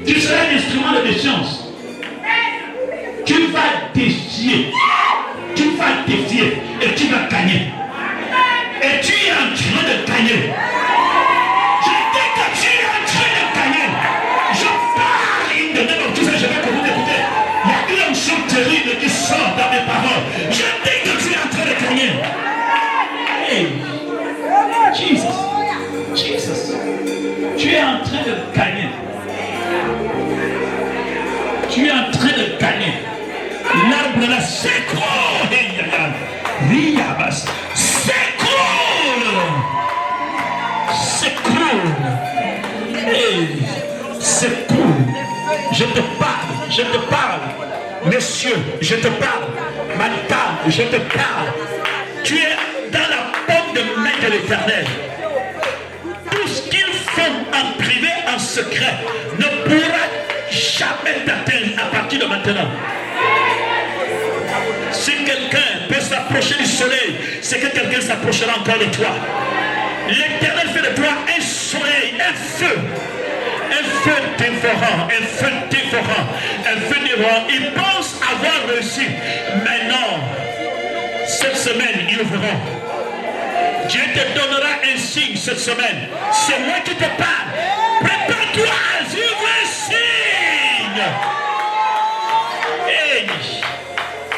Tu seras un instrument de défiance. Tu vas défier. Tu vas défier et tu vas gagner. Et tu es en train de gagner. Je dis que tu es en train de gagner. Je parle in the name of Jesus. Je vais que vous écoutez. Il y a une chose terrible qui sort dans mes paroles. Je dis que tu es en train de gagner. Hey. Jesus. Tu es en train de gagner. Tu es en train de gagner. L'arbre là s'écroule. S'écroule. Je te parle. Messieurs, je te parle. Madame, je te parle. Tu es dans la paume de main de l'Éternel. Tout ce qu'ils font en privé, en secret, ne pourra jamais t'atteindre à partir de maintenant. Si quelqu'un peut s'approcher du soleil, c'est que quelqu'un s'approchera encore de toi. L'Éternel fait de toi un soleil, un feu dévorant, un feu dévorant. Il pense avoir réussi, mais non. Cette semaine, ils le verront. Dieu te donnera un signe cette semaine. C'est moi qui te parle. Prépare-toi à vivre un signe.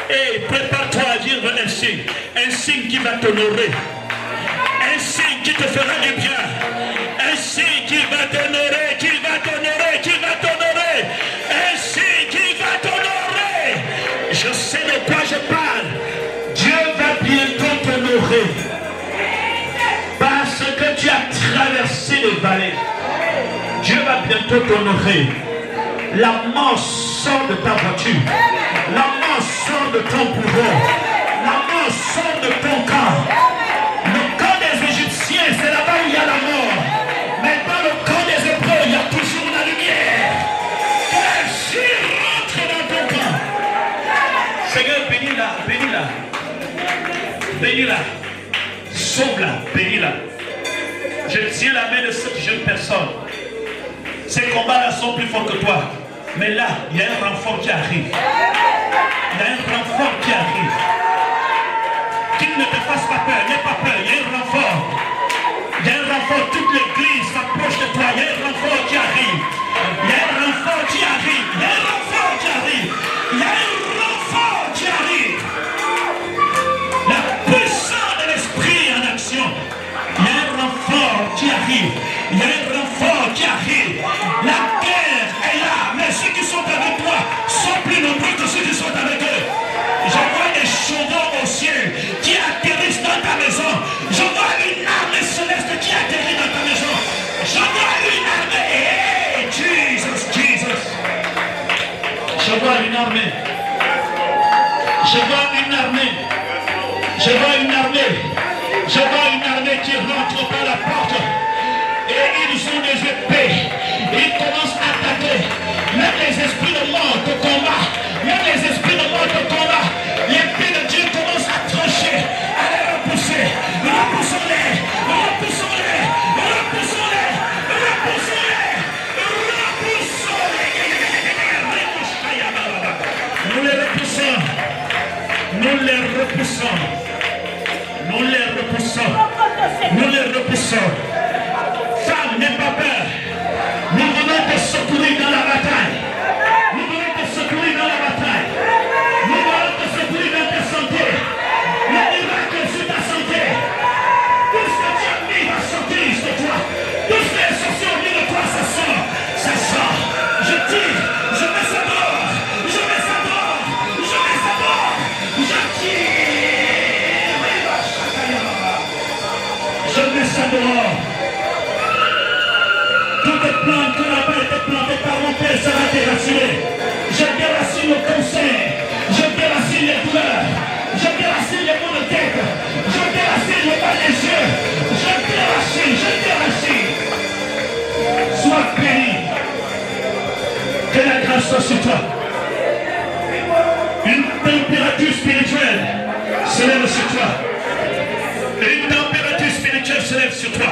Hey, prépare-toi à vivre un signe qui va t'honorer, un signe qui te fera du bien, un signe qui va t'honorer, un signe qui va t'honorer. Je sais de quoi je parle. Dieu va bientôt t'honorer parce que tu as traversé les vallées. Dieu va bientôt t'honorer. La mort sort de ta voiture. La mort sort de ton pouvoir. La mort sort de ton camp. Le camp des Égyptiens, c'est là-bas où il y a la mort. Mais dans le camp des Hébreux, il y a toujours la lumière. Que Jésus rentre dans ton camp. Seigneur, bénis-la. Sauve-la, bénis-la. Je tiens la main de cette jeune personne. Ces combats-là sont plus forts que toi. Mais là, il y a un renfort qui arrive. Qu'il ne te fasse pas peur, n'aie pas peur, il y a un renfort. Toute l'église s'approche de toi, il y a un renfort qui arrive. La puissance de l'esprit en action. Il y a un renfort qui arrive. La guerre est là, mais ceux qui sont avec toi sont plus nombreux que ceux qui sont avec eux. Je vois des chevaux au ciel qui atterrissent dans ta maison. Je vois une armée céleste qui atterrit dans ta maison. Je vois une armée. Hey, Jesus. Je vois une armée. Qui rentre par la porte. Et ils ont des épées. Ils commencent à attaquer. Même les esprits de mort te combattent. L'épée de Dieu commence à trancher, à les repousser. Repoussons-les. Nous les repoussons. Nous les repoussons. Nous les repoussons. Femme, n'aie pas peur. Nous venons te secourir dans la bataille. Nous venons te secourir dans la bataille. Nous venons te secourir dans ta santé. Le miracle sur ta santé. Tout ce que tu as mis va sortir de toi. Tout ce qui est sorti au milieu de toi, ça sort. Ça sort. Je tire. Je mets ça dehors. Je mets ça dehors. Je mets ça dehors. Je tire. Je mets ça dehors. Toute plante qui n'a pas été plantée par mon père sera déraciner. Je déracine le cancer. Je déracine les douleurs. Je déracine les maux de tête. Je déracine le bas des yeux. Je déracine. Sois béni. Que la grâce soit sur toi. Une température spirituelle s'élève sur toi. Une température spirituelle s'élève sur toi.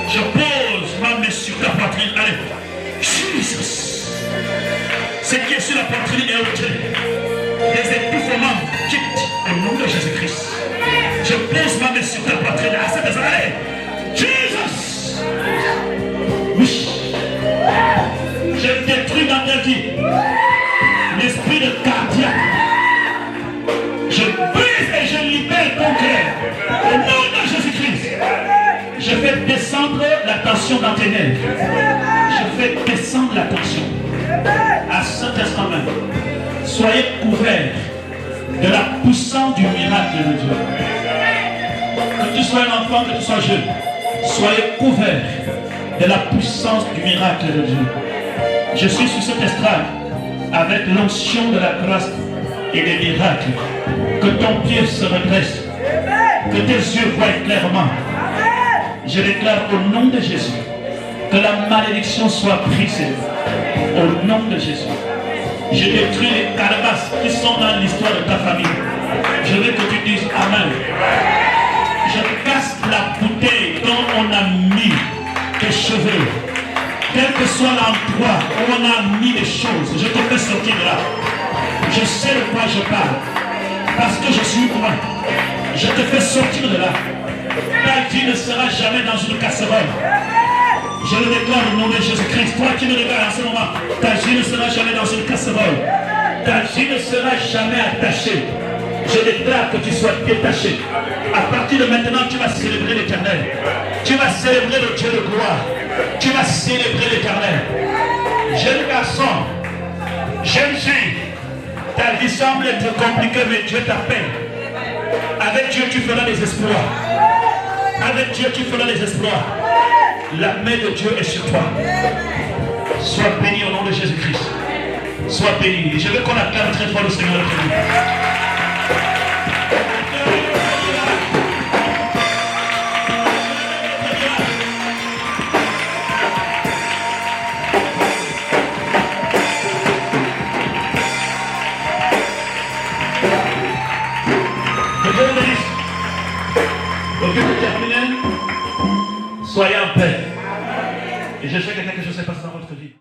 Je pose ma main sur ta poitrine. Allez. Jesus. Ce qui est sur la poitrine est ôté. Les étouffements quittent au nom de Jésus-Christ. Je pose ma main sur ta poitrine. Allez. Jesus. Oui. Je détruis dans ta vie l'esprit de cardiaque. Je brise et je libère ton cœur. Au nom de Jésus-Christ. Je fais descendre la tension dans tes nerfs. Je fais descendre la tension. À cet instant même, soyez couverts de la puissance du miracle de Dieu. Que tu sois un enfant, que tu sois jeune, soyez couverts de la puissance du miracle de Dieu. Je suis sur cette estrade avec l'onction de la grâce et des miracles. Que ton pied se redresse. Que tes yeux voient clairement. Je déclare au nom de Jésus que la malédiction soit brisée. Au nom de Jésus. Je détruis les calebasses qui sont dans l'histoire de ta famille. Je veux que tu dises Amen. Je casse la bouteille dont on a mis tes cheveux. Quel que soit l'endroit où on a mis les choses, je te fais sortir de là. Je sais de quoi je parle. Parce que je suis moi. Je te fais sortir de là. Ta vie ne sera jamais dans une casserole. Je le déclare au nom de Jésus-Christ. Toi qui me regardes en ce moment, ta vie ne sera jamais dans une casserole. Ta vie ne sera jamais attachée. Je déclare que tu sois détaché. À partir de maintenant, tu vas célébrer l'Éternel. Tu vas célébrer le Dieu de gloire. Tu vas célébrer l'Éternel. Jeune garçon, jeune fille, ta vie semble être compliquée, mais Dieu t'appelle. Avec Dieu, tu feras des exploits. Avec Dieu, tu feras des exploits. La main de Dieu est sur toi. Sois béni au nom de Jésus-Christ. Sois béni. Je veux qu'on acclame très fort le Seigneur de Jésus. Soyez en paix. Et je sais que quelque chose se passe dans votre vie.